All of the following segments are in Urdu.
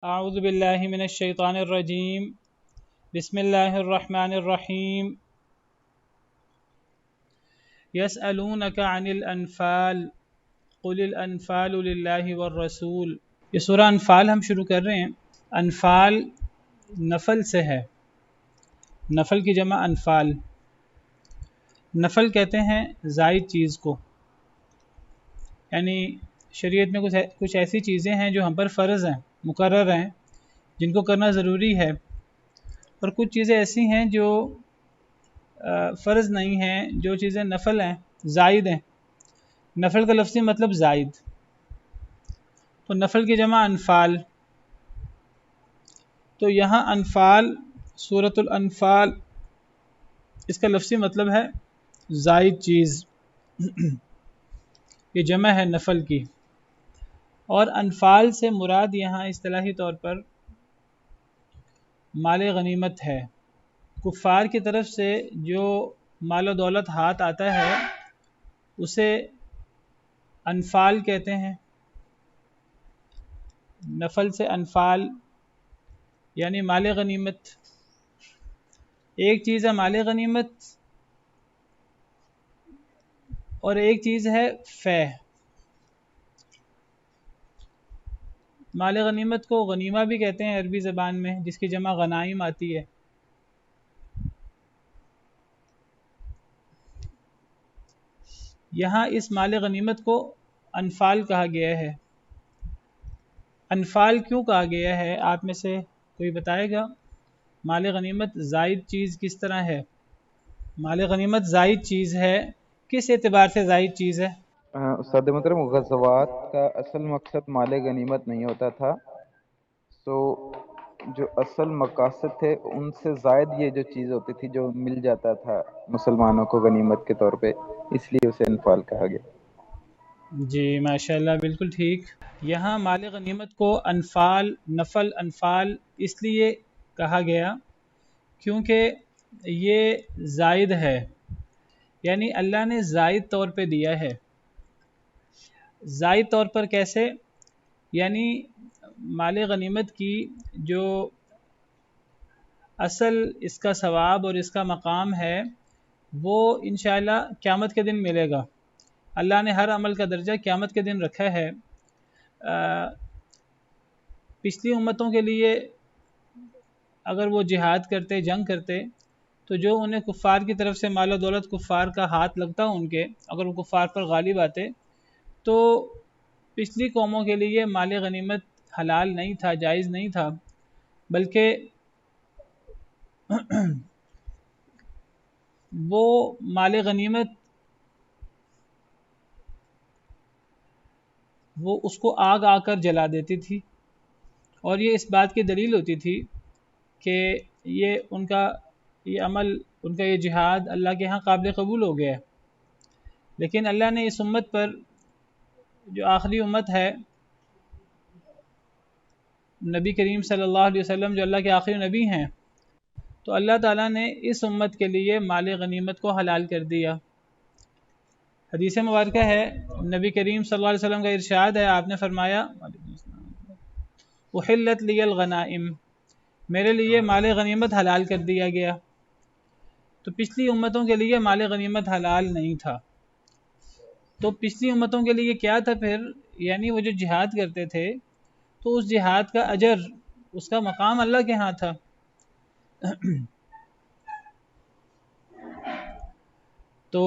اعوذ باللہ من الشیطان الرجیم بسم اللہ الرحمن الرحیم یسألونک عن الانفال قل الانفال للہ والرسول۔ یہ سورہ انفال ہم شروع کر رہے ہیں۔ انفال نفل سے ہے، نفل کی جمع انفال۔ نفل کہتے ہیں زائد چیز کو، یعنی شریعت میں کچھ ایسی چیزیں ہیں جو ہم پر فرض ہیں، مقرر ہیں، جن کو کرنا ضروری ہے، اور کچھ چیزیں ایسی ہیں جو فرض نہیں ہیں، جو چیزیں نفل ہیں، زائد ہیں۔ نفل کا لفظی مطلب زائد، تو نفل کی جمع انفال۔ تو یہاں انفال، سورۃ الانفال، اس کا لفظی مطلب ہے زائد چیز، یہ جمع ہے نفل کی۔ اور انفال سے مراد یہاں اصطلاحی طور پر مال غنیمت ہے۔ کفار کی طرف سے جو مال و دولت ہاتھ آتا ہے اسے انفال کہتے ہیں۔ نفل سے انفال یعنی مال غنیمت۔ ایک چیز ہے مال غنیمت اور ایک چیز ہے فے۔ مال غنیمت کو غنیمہ بھی کہتے ہیں عربی زبان میں، جس کی جمع غنائم آتی ہے۔ یہاں اس مال غنیمت کو انفال کہا گیا ہے۔ انفال کیوں کہا گیا ہے؟ آپ میں سے کوئی بتائے گا؟ مال غنیمت زائد چیز کس طرح ہے؟ مال غنیمت زائد چیز ہے، کس اعتبار سے زائد چیز ہے؟ استاد محترم، غزوات کا اصل مقصد مال غنیمت نہیں ہوتا تھا، تو جو اصل مقاصد تھے ان سے زائد یہ جو چیز ہوتی تھی، جو مل جاتا تھا مسلمانوں کو غنیمت کے طور پہ، اس لیے اسے انفال کہا گیا۔ جی ماشاءاللہ، بالکل ٹھیک۔ یہاں مال غنیمت کو انفال، نفل انفال اس لیے کہا گیا کیونکہ یہ زائد ہے، یعنی اللہ نے زائد طور پہ دیا ہے۔ زائد طور پر کیسے؟ یعنی مال غنیمت کی جو اصل اس کا ثواب اور اس کا مقام ہے وہ انشاءاللہ قیامت کے دن ملے گا۔ اللہ نے ہر عمل کا درجہ قیامت کے دن رکھا ہے۔ پچھلی امتوں کے لیے اگر وہ جہاد کرتے، جنگ کرتے، تو جو انہیں کفار کی طرف سے مال و دولت، کفار کا ہاتھ لگتا ان کے، اگر وہ کفار پر غالب آتے، تو پچھلی قوموں کے لیے مال غنیمت حلال نہیں تھا، جائز نہیں تھا، بلکہ وہ مال غنیمت وہ اس کو آگ آ کر جلا دیتی تھی، اور یہ اس بات کی دلیل ہوتی تھی کہ یہ ان کا یہ عمل، ان کا یہ جہاد اللہ کے ہاں قابل قبول ہو گیا ہے۔ لیکن اللہ نے اس امت پر، جو آخری امت ہے، نبی کریم صلی اللہ علیہ وسلم جو اللہ کے آخری نبی ہیں، تو اللہ تعالیٰ نے اس امت کے لیے مال غنیمت کو حلال کر دیا۔ حدیث مبارکہ ہے، نبی کریم صلی اللہ علیہ وسلم کا ارشاد ہے، آپ نے فرمایا احلت لی الغنائم، میرے لیے مال غنیمت حلال کر دیا گیا۔ تو پچھلی امتوں کے لیے مال غنیمت حلال نہیں تھا۔ تو پچھلی امتوں کے لیے کیا تھا پھر؟ یعنی وہ جو جہاد کرتے تھے تو اس جہاد کا اجر، اس کا مقام اللہ کے ہاں تھا۔ تو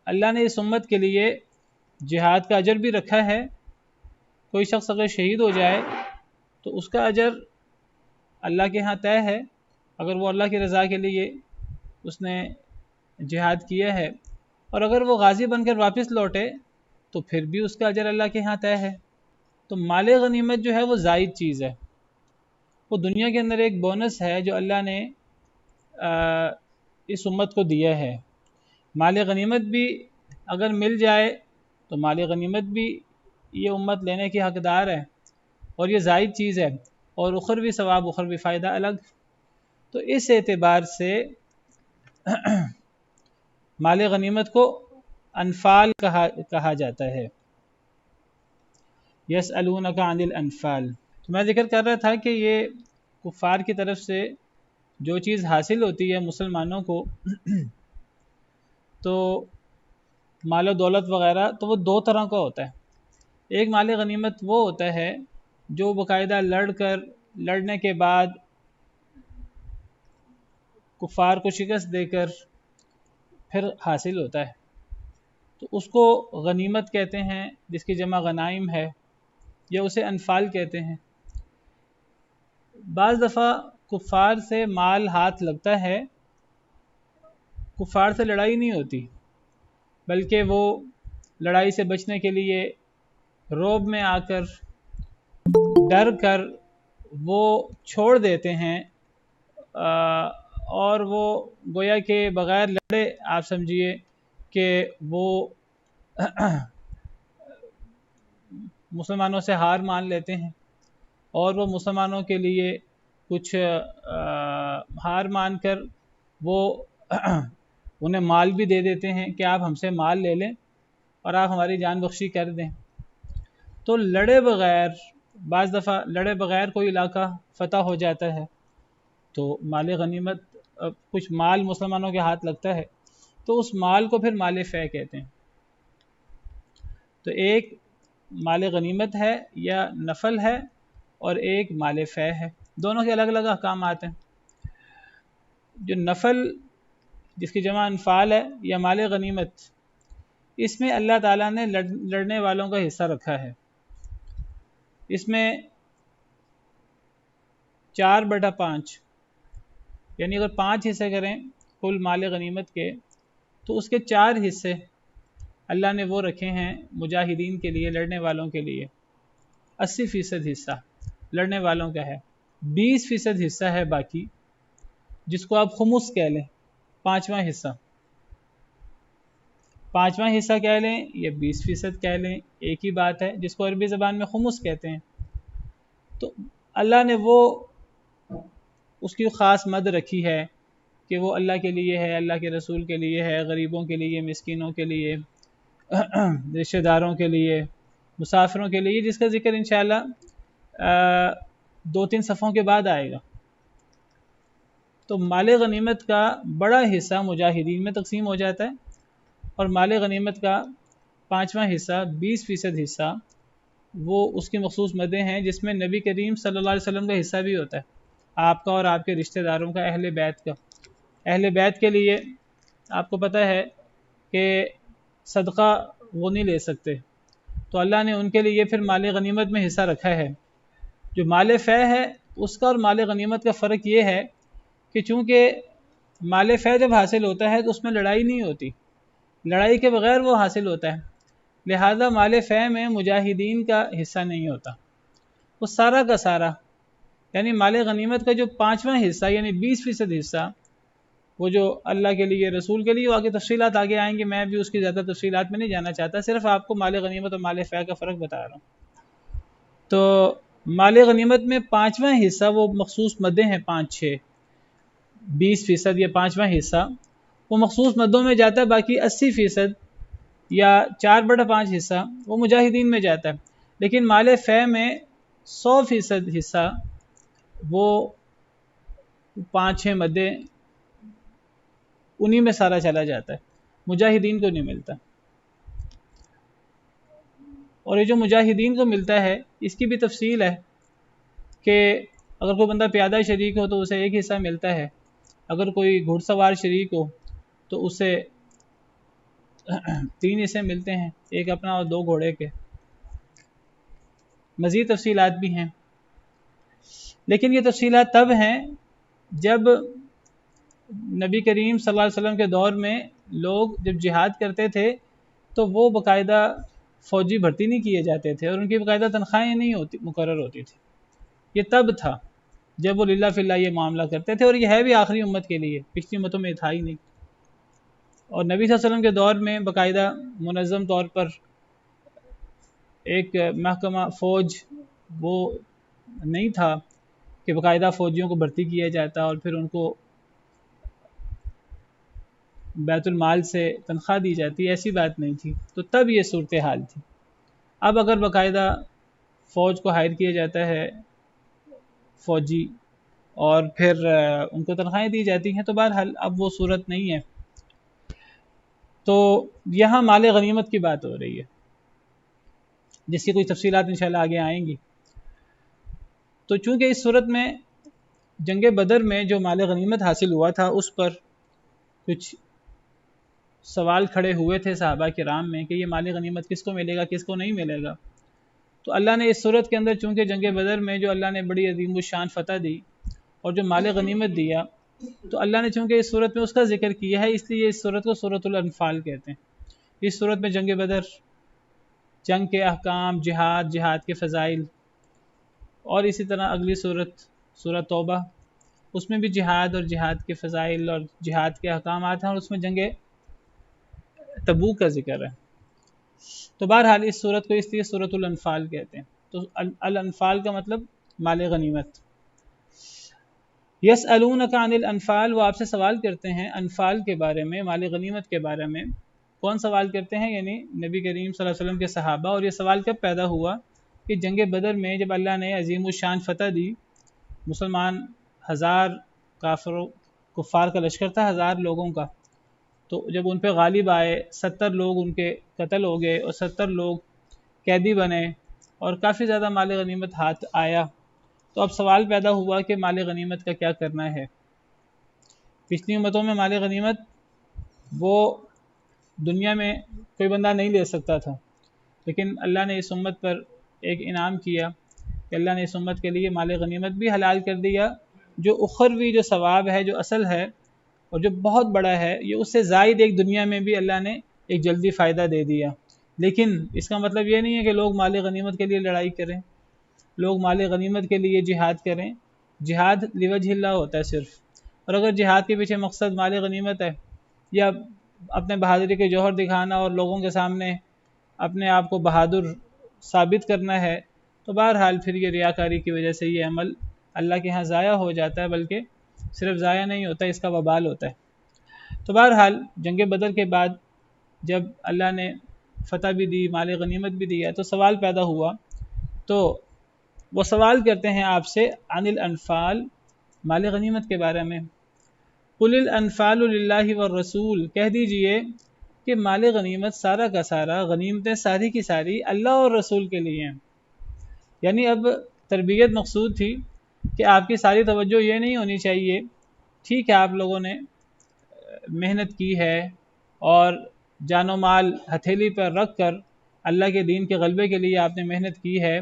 اللہ نے اس امت کے لیے جہاد کا اجر بھی رکھا ہے۔ کوئی شخص اگر شہید ہو جائے تو اس کا اجر اللہ کے ہاں طے ہے، اگر وہ اللہ کی رضا کے لیے اس نے جہاد کیا ہے، اور اگر وہ غازی بن کر واپس لوٹے تو پھر بھی اس کا اجر اللہ کے ہاں طے ہے۔ تو مال غنیمت جو ہے وہ زائد چیز ہے، وہ دنیا کے اندر ایک بونس ہے جو اللہ نے اس امت کو دیا ہے۔ مال غنیمت بھی اگر مل جائے تو مال غنیمت بھی یہ امت لینے کی حقدار ہے، اور یہ زائد چیز ہے، اور اخروی ثواب، اخروی فائدہ الگ۔ تو اس اعتبار سے مال غنیمت کو انفال کہا جاتا ہے۔ یسألونک عن الانفال۔ تو میں ذکر کر رہا تھا کہ یہ کفار کی طرف سے جو چیز حاصل ہوتی ہے مسلمانوں کو تو مال و دولت وغیرہ، تو وہ دو طرح کا ہوتا ہے۔ ایک مال غنیمت وہ ہوتا ہے جو باقاعدہ لڑنے کے بعد کفار کو شکست دے کر پھر حاصل ہوتا ہے، تو اس کو غنیمت کہتے ہیں، جس کی جمع غنائم ہے، یا اسے انفال کہتے ہیں۔ بعض دفعہ کفار سے مال ہاتھ لگتا ہے، کفار سے لڑائی نہیں ہوتی، بلکہ وہ لڑائی سے بچنے کے لیے روب میں آ کر ڈر کر وہ چھوڑ دیتے ہیں، اور وہ گویا کہ بغیر لڑے آپ سمجھیے کہ وہ مسلمانوں سے ہار مان لیتے ہیں، اور وہ مسلمانوں کے لیے کچھ ہار مان کر وہ انہیں مال بھی دے دیتے ہیں کہ آپ ہم سے مال لے لیں اور آپ ہماری جان بخشی کر دیں۔ تو لڑے بغیر، بعض دفعہ لڑے بغیر کوئی علاقہ فتح ہو جاتا ہے تو مال غنیمت، کچھ مال مسلمانوں کے ہاتھ لگتا ہے تو اس مال کو پھر مال فے کہتے ہیں۔ تو ایک مال غنیمت ہے یا نفل ہے، اور ایک مال فے ہے، دونوں کے الگ الگ احکامات ہیں۔ جو نفل، جس کی جمع انفال ہے، یا مال غنیمت، اس میں اللہ تعالیٰ نے لڑنے والوں کا حصہ رکھا ہے۔ اس میں 4/5، یعنی اگر 5 حصے کریں کل مال غنیمت کے، تو اس کے 4 حصے اللہ نے وہ رکھے ہیں مجاہدین کے لیے، لڑنے والوں کے لیے۔ 80% حصہ لڑنے والوں کا ہے، 20% حصہ ہے باقی، جس کو آپ خمس کہہ لیں، 5واں حصہ۔ 5واں حصہ کہہ لیں یا 20% کہہ لیں، ایک ہی بات ہے، جس کو عربی زبان میں خمس کہتے ہیں۔ تو اللہ نے وہ اس کی خاص مد رکھی ہے کہ وہ اللہ کے لیے ہے، اللہ کے رسول کے لیے ہے، غریبوں کے لیے، مسکینوں کے لیے، رشتہ داروں کے لیے، مسافروں کے لیے، جس کا ذکر انشاءاللہ 2-3 صفحوں کے بعد آئے گا۔ تو مال غنیمت کا بڑا حصہ مجاہدین میں تقسیم ہو جاتا ہے، اور مال غنیمت کا 5واں حصہ، 20% حصہ، وہ اس کی مخصوص مدیں ہیں، جس میں نبی کریم صلی اللہ علیہ وسلم کا حصہ بھی ہوتا ہے، آپ کا اور آپ کے رشتہ داروں کا، اہل بیت کا۔ اہل بیت کے لیے آپ کو پتہ ہے کہ صدقہ وہ نہیں لے سکتے، تو اللہ نے ان کے لیے پھر مال غنیمت میں حصہ رکھا ہے۔ جو مال فے ہے، اس کا اور مال غنیمت کا فرق یہ ہے کہ چونکہ مال فے جب حاصل ہوتا ہے تو اس میں لڑائی نہیں ہوتی، لڑائی کے بغیر وہ حاصل ہوتا ہے، لہذا مال فے میں مجاہدین کا حصہ نہیں ہوتا، وہ سارا کا سارا، یعنی مال غنیمت کا جو 5واں حصہ یعنی 20% حصہ، وہ جو اللہ کے لیے، رسول کے لیے، وہ آگے تفصیلات آگے آئیں گے، میں بھی اس کی زیادہ تفصیلات میں نہیں جانا چاہتا، صرف آپ کو مال غنیمت اور مال فے کا فرق بتا رہا ہوں۔ تو مال غنیمت میں 5واں حصہ، وہ مخصوص مدیں ہیں 5-6، 20% یا 5واں حصہ وہ مخصوص مدوں میں جاتا ہے، باقی 80% یا 4/5 حصہ وہ مجاہدین میں جاتا ہے۔ لیکن مال فے میں 100% حصہ، وہ 5-6 مدیں، انہی میں سارا چلا جاتا ہے، مجاہدین کو نہیں ملتا۔ اور یہ جو مجاہدین کو ملتا ہے، اس کی بھی تفصیل ہے کہ اگر کوئی بندہ پیادہ شریک ہو تو اسے 1 حصہ ملتا ہے، اگر کوئی گھڑ سوار شریک ہو تو اسے 3 حصے ملتے ہیں، 1 اپنا اور 2 گھوڑے کے۔ مزید تفصیلات بھی ہیں، لیکن یہ تفصیلات تب ہیں جب نبی کریم صلی اللہ علیہ وسلم کے دور میں لوگ جب جہاد کرتے تھے تو وہ باقاعدہ فوجی بھرتی نہیں کیے جاتے تھے، اور ان کی باقاعدہ تنخواہیں نہیں مقرر ہوتی تھی۔ یہ تب تھا جب وہ للہ فی اللہ یہ معاملہ کرتے تھے، اور یہ ہے بھی آخری امت کے لیے، پچھلی امتوں میں تھا ہی نہیں۔ اور نبی صلی اللہ علیہ وسلم کے دور میں باقاعدہ منظم طور پر ایک محکمہ فوج وہ نہیں تھا کہ باقاعدہ فوجیوں کو بھرتی کیا جاتا اور پھر ان کو بیت المال سے تنخواہ دی جاتی، ایسی بات نہیں تھی، تو تب یہ صورتحال تھی۔ اب اگر باقاعدہ فوج کو ہائر کیا جاتا ہے فوجی، اور پھر ان کو تنخواہیں دی جاتی ہیں. تو بہرحال اب وہ صورت نہیں ہے. تو یہاں مال غنیمت کی بات ہو رہی ہے جس کی کوئی تفصیلات انشاءاللہ آگے آئیں گی. تو چونکہ اس صورت میں جنگ بدر میں جو مال غنیمت حاصل ہوا تھا اس پر کچھ سوال کھڑے ہوئے تھے صحابہ کرام میں کہ یہ مال غنیمت کس کو ملے گا، کس کو نہیں ملے گا. تو اللہ نے اس صورت کے اندر چونکہ جنگ بدر میں جو اللہ نے بڑی عظیم الشان فتح دی اور جو مال غنیمت دیا، تو اللہ نے چونکہ اس صورت میں اس کا ذکر کیا ہے، اس لیے اس صورت کو سورۃ الانفال کہتے ہیں. اس صورت میں جنگ بدر، جنگ کے احکام، جہاد کے فضائل، اور اسی طرح اگلی سورۃ توبہ، اس میں بھی جہاد اور جہاد کے فضائل اور جہاد کے احکامات ہیں، اور اس میں جنگ تبوک کا ذکر ہے. تو بہرحال اس صورت کو اس لیے سورۃ الانفال کہتے ہیں. تو الانفال کا مطلب مال غنیمت. یسألونک عن الانفال، وہ آپ سے سوال کرتے ہیں انفال کے بارے میں، مال غنیمت کے بارے میں. کون سوال کرتے ہیں؟ یعنی نبی کریم صلی اللہ علیہ وسلم کے صحابہ. اور یہ سوال کب پیدا ہوا کہ جنگ بدر میں جب اللہ نے عظیم الشان فتح دی، مسلمان 1000 کفار کا لشکر تھا، 1000 لوگوں کا. تو جب ان پہ غالب آئے، 70 لوگ ان کے قتل ہو گئے اور 70 لوگ قیدی بنے اور کافی زیادہ مال غنیمت ہاتھ آیا. تو اب سوال پیدا ہوا کہ مال غنیمت کا کیا کرنا ہے. پچھلی امتوں میں مال غنیمت وہ دنیا میں کوئی بندہ نہیں لے سکتا تھا، لیکن اللہ نے اس امت پر ایک انعام کیا کہ اللہ نے اس امت کے لیے مال غنیمت بھی حلال کر دیا، جو اخروی جو ثواب ہے، جو اصل ہے اور جو بہت بڑا ہے، یہ اس سے زائد ایک دنیا میں بھی اللہ نے ایک جلدی فائدہ دے دیا. لیکن اس کا مطلب یہ نہیں ہے کہ لوگ مال غنیمت کے لیے لڑائی کریں، لوگ مال غنیمت کے لیے جہاد کریں. جہاد لوجہ اللہ ہوتا ہے صرف، اور اگر جہاد کے پیچھے مقصد مال غنیمت ہے یا اپنے بہادری کے جوہر دکھانا اور لوگوں کے سامنے اپنے آپ کو بہادر ثابت کرنا ہے، تو بہرحال پھر یہ ریاکاری کی وجہ سے یہ عمل اللہ کے ہاں ضائع ہو جاتا ہے، بلکہ صرف ضائع نہیں ہوتا، اس کا وبال ہوتا ہے. تو بہرحال جنگ بدر کے بعد جب اللہ نے فتح بھی دی، مال غنیمت بھی دیا، تو سوال پیدا ہوا. تو وہ سوال کرتے ہیں آپ سے عن الانفال، مال غنیمت کے بارے میں. قل الانفال للہ والرسول، کہہ دیجئے کہ مال غنیمت سارا کا سارا، غنیمتیں ساری کی ساری اللہ اور رسول کے لیے ہیں. یعنی اب تربیت مقصود تھی کہ آپ کی ساری توجہ یہ نہیں ہونی چاہیے، ٹھیک ہے آپ لوگوں نے محنت کی ہے اور جان و مال ہتھیلی پر رکھ کر اللہ کے دین کے غلبے کے لیے آپ نے محنت کی ہے،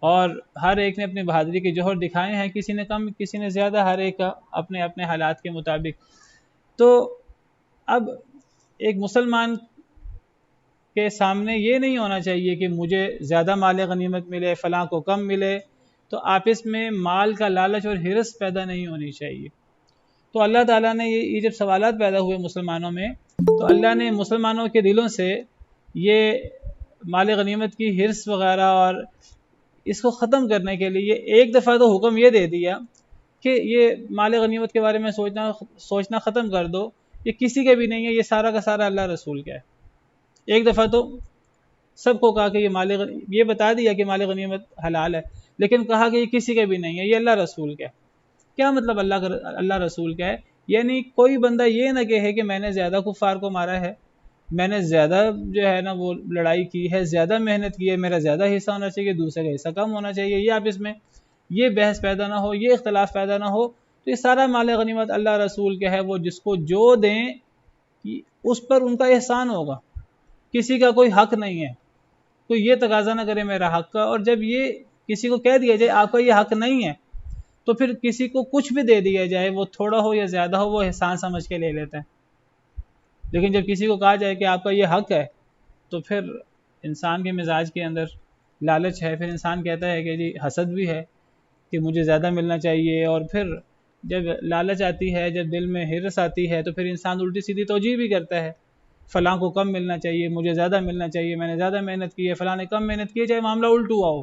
اور ہر ایک نے اپنے بہادری کے جوہر دکھائے ہیں، کسی نے کم کسی نے زیادہ، ہر ایک کا اپنے اپنے حالات کے مطابق. تو اب ایک مسلمان کے سامنے یہ نہیں ہونا چاہیے کہ مجھے زیادہ مال غنیمت ملے، فلاں کو کم ملے. تو آپس میں مال کا لالچ اور حرص پیدا نہیں ہونی چاہیے. تو اللہ تعالیٰ نے یہ جب سوالات پیدا ہوئے مسلمانوں میں، تو اللہ نے مسلمانوں کے دلوں سے یہ مال غنیمت کی حرص وغیرہ اور اس کو ختم کرنے کے لیے ایک دفعہ تو حکم یہ دے دیا کہ یہ مال غنیمت کے بارے میں سوچنا ختم کر دو، یہ کسی کے بھی نہیں ہے، یہ سارا کا سارا اللہ رسول کا ہے. ایک دفعہ تو سب کو کہا کہ یہ بتا دیا کہ مال غنیمت حلال ہے، لیکن کہا کہ یہ کسی کا بھی نہیں ہے، یہ اللہ رسول کا ہے. کیا مطلب اللہ رسول کا ہے؟ یعنی کوئی بندہ یہ نہ کہے کہ میں نے زیادہ کفار کو مارا ہے، میں نے زیادہ جو ہے نا وہ لڑائی کی ہے، زیادہ محنت کی ہے، میرا زیادہ حصہ ہونا چاہیے، دوسرے کا حصہ کم ہونا چاہیے. یہ آپ اس میں یہ بحث پیدا نہ ہو، یہ اختلاف پیدا نہ ہو. تو یہ سارا مال غنیمت اللہ رسول کا ہے، وہ جس کو جو دیں اس پر ان کا احسان ہوگا، کسی کا کوئی حق نہیں ہے. تو یہ تقاضا نہ کرے میرا حق کا، اور جب یہ کسی کو کہہ دیا جائے آپ کا یہ حق نہیں ہے، تو پھر کسی کو کچھ بھی دے دیا جائے، وہ تھوڑا ہو یا زیادہ ہو، وہ احسان سمجھ کے لے لیتے ہیں. لیکن جب کسی کو کہا جائے کہ آپ کا یہ حق ہے، تو پھر انسان کے مزاج کے اندر لالچ ہے، پھر انسان کہتا ہے کہ جی حسد بھی ہے کہ مجھے زیادہ ملنا چاہیے. اور پھر جب لالچ آتی ہے، جب دل میں حرص آتی ہے، تو پھر انسان الٹی سیدھی توجیہ بھی کرتا ہے، فلاں کو کم ملنا چاہیے، مجھے زیادہ ملنا چاہیے، میں نے زیادہ محنت کی ہے، فلاں نے کم محنت کی ہے، چاہے معاملہ الٹا ہوا ہو.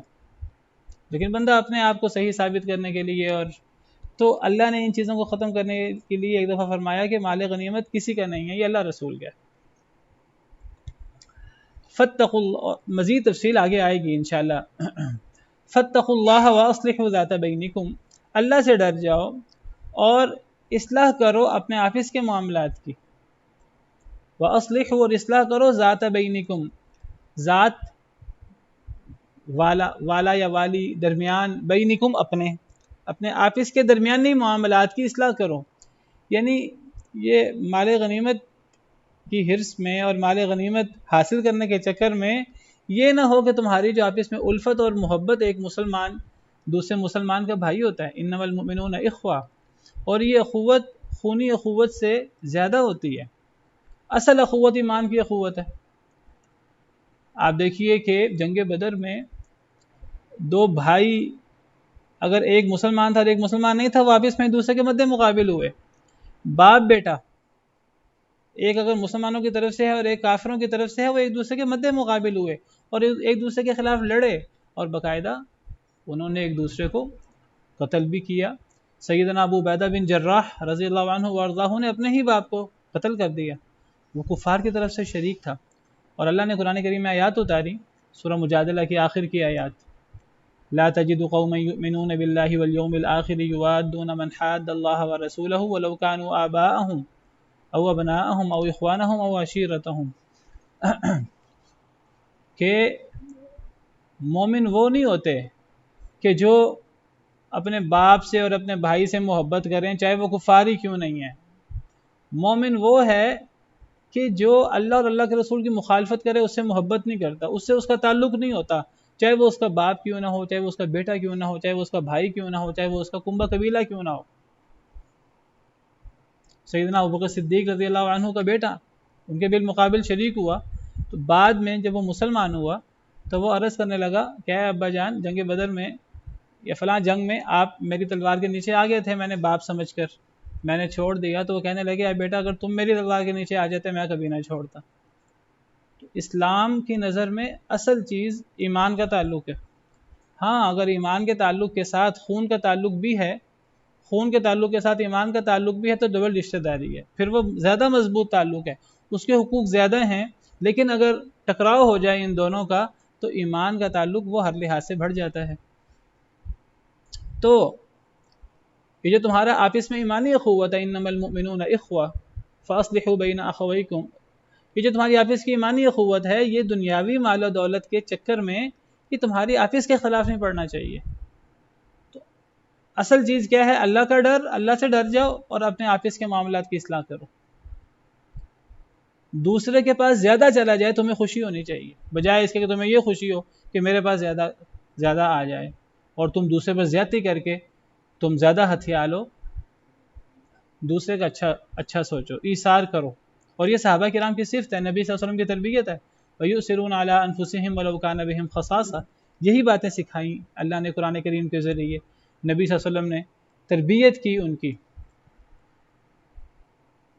لیکن بندہ اپنے آپ کو صحیح ثابت کرنے کے لیے، اور تو اللہ نے ان چیزوں کو ختم کرنے کے لیے ایک دفعہ فرمایا کہ مال غنیمت کسی کا نہیں ہے، یہ اللہ رسول کا ہے. فاتقوا اللہ، مزید تفصیل آگے آئے گی انشاءاللہ. فاتقوا اللہ واصلحوا ذات بینکم، اللہ سے ڈر جاؤ اور اصلاح کرو اپنے آفس کے معاملات کی. وَأَصْلِحُوا، اور اصلاح کرو ذات بینکم، ذات والا یا والی درمیان، بینکم اپنے آفس کے درمیانی معاملات کی اصلاح کرو. یعنی یہ مال غنیمت کی حرص میں اور مال غنیمت حاصل کرنے کے چکر میں یہ نہ ہو کہ تمہاری جو آپس میں الفت اور محبت، ایک مسلمان دوسرے مسلمان کا بھائی ہوتا ہے، انما المؤمنون اخوہ، اور یہ اخوت خونی اخوت سے زیادہ ہوتی ہے. اصل اخوت ایمان کی اخوت ہے. آپ دیکھیے کہ جنگ بدر میں دو بھائی، اگر ایک مسلمان تھا اور ایک مسلمان نہیں تھا، وہ آپس میں ایک دوسرے کے مد مقابل ہوئے، باپ بیٹا، ایک اگر مسلمانوں کی طرف سے ہے اور ایک کافروں کی طرف سے ہے، وہ ایک دوسرے کے مد مقابل ہوئے اور ایک دوسرے کے خلاف لڑے، اور باقاعدہ انہوں نے ایک دوسرے کو قتل بھی کیا. سیدنا ابو عبیدہ بن جراح رضی اللہ عنہ وارضاہ نے اپنے ہی باپ کو قتل کر دیا، وہ کفار کی طرف سے شریک تھا. اور اللہ نے قرآن کریم میں آیات اتاری، سورہ مجادلہ کی آخر کی آیات، لا تجد قوما يؤمنون بالله واليوم الآخر يوادون من حاد الله ورسوله ولو كانوا آباءهم او ابناءهم او اخوانهم او عشیرتهم، کہ مومن وہ نہیں ہوتے کہ جو اپنے باپ سے اور اپنے بھائی سے محبت کریں چاہے وہ کفار ہی کیوں نہیں ہے. مومن وہ ہے کہ جو اللہ اور اللہ کے رسول کی مخالفت کرے، اس سے محبت نہیں کرتا، اس سے اس کا تعلق نہیں ہوتا، چاہے وہ اس کا باپ کیوں نہ ہو، چاہے وہ اس کا بیٹا کیوں نہ ہو، چاہے وہ اس کا بھائی کیوں نہ ہو، چاہے وہ اس کا کنبہ قبیلہ کیوں نہ ہو. سیدنا ابوبکر صدیق رضی اللہ عنہ کا بیٹا ان کے بالمقابل شریک ہوا، تو بعد میں جب وہ مسلمان ہوا تو وہ عرض کرنے لگا کہ اے ابا جان، جنگ بدر میں یا فلاں جنگ میں آپ میری تلوار کے نیچے آ گئے تھے، میں نے باپ سمجھ کر میں نے چھوڑ دیا. تو وہ کہنے لگے اے بیٹا، اگر تم میری تلوار کے نیچے آ جاتے میں کبھی نہ چھوڑتا. تو اسلام کی نظر میں اصل چیز ایمان کا تعلق ہے. ہاں، اگر ایمان کے تعلق کے ساتھ خون کا تعلق بھی ہے، خون کے تعلق کے ساتھ ایمان کا تعلق بھی ہے، تو ڈبل رشتہ داری ہے، پھر وہ زیادہ مضبوط تعلق ہے، اس کے حقوق زیادہ ہیں. لیکن اگر ٹکراؤ ہو جائے ان دونوں کا تو ایمان کا تعلق وہ ہر لحاظ سے بڑھ جاتا ہے. تو یہ جو تمہارا آپس میں ایمانی اخوت ہے، انما المؤمنون اخوہ فاصلحوا بین اخویکم، یہ جو تمہاری آپس کی ایمانی اخوت ہے، یہ دنیاوی مال و دولت کے چکر میں یہ تمہاری آپس کے خلاف نہیں پڑنا چاہیے. تو اصل چیز کیا ہے؟ اللہ کا ڈر، اللہ سے ڈر جاؤ اور اپنے آپس کے معاملات کی اصلاح کرو. دوسرے کے پاس زیادہ چلا جائے تمہیں خوشی ہونی چاہیے، بجائے اس کے کہ تمہیں یہ خوشی ہو کہ میرے پاس زیادہ آ جائے، اور تم دوسرے پر زیادتی کر کے تم زیادہ ہتھیار لو. دوسرے کا اچھا سوچو، ایثار کرو. اور یہ صحابہ کرام کی صفت ہے، نبی صلی اللہ علیہ وسلم کی تربیت ہے. وَيُؤْثِرُونَ عَلَىٰ أَنفُسِهِمْ وَلَوْ كَانَ بِهِمْ خَصَاصَةٌ، یہی باتیں سکھائیں اللہ نے قرآن کریم کے ذریعے، نبی صلی اللہ علیہ وسلم نے تربیت کی ان کی.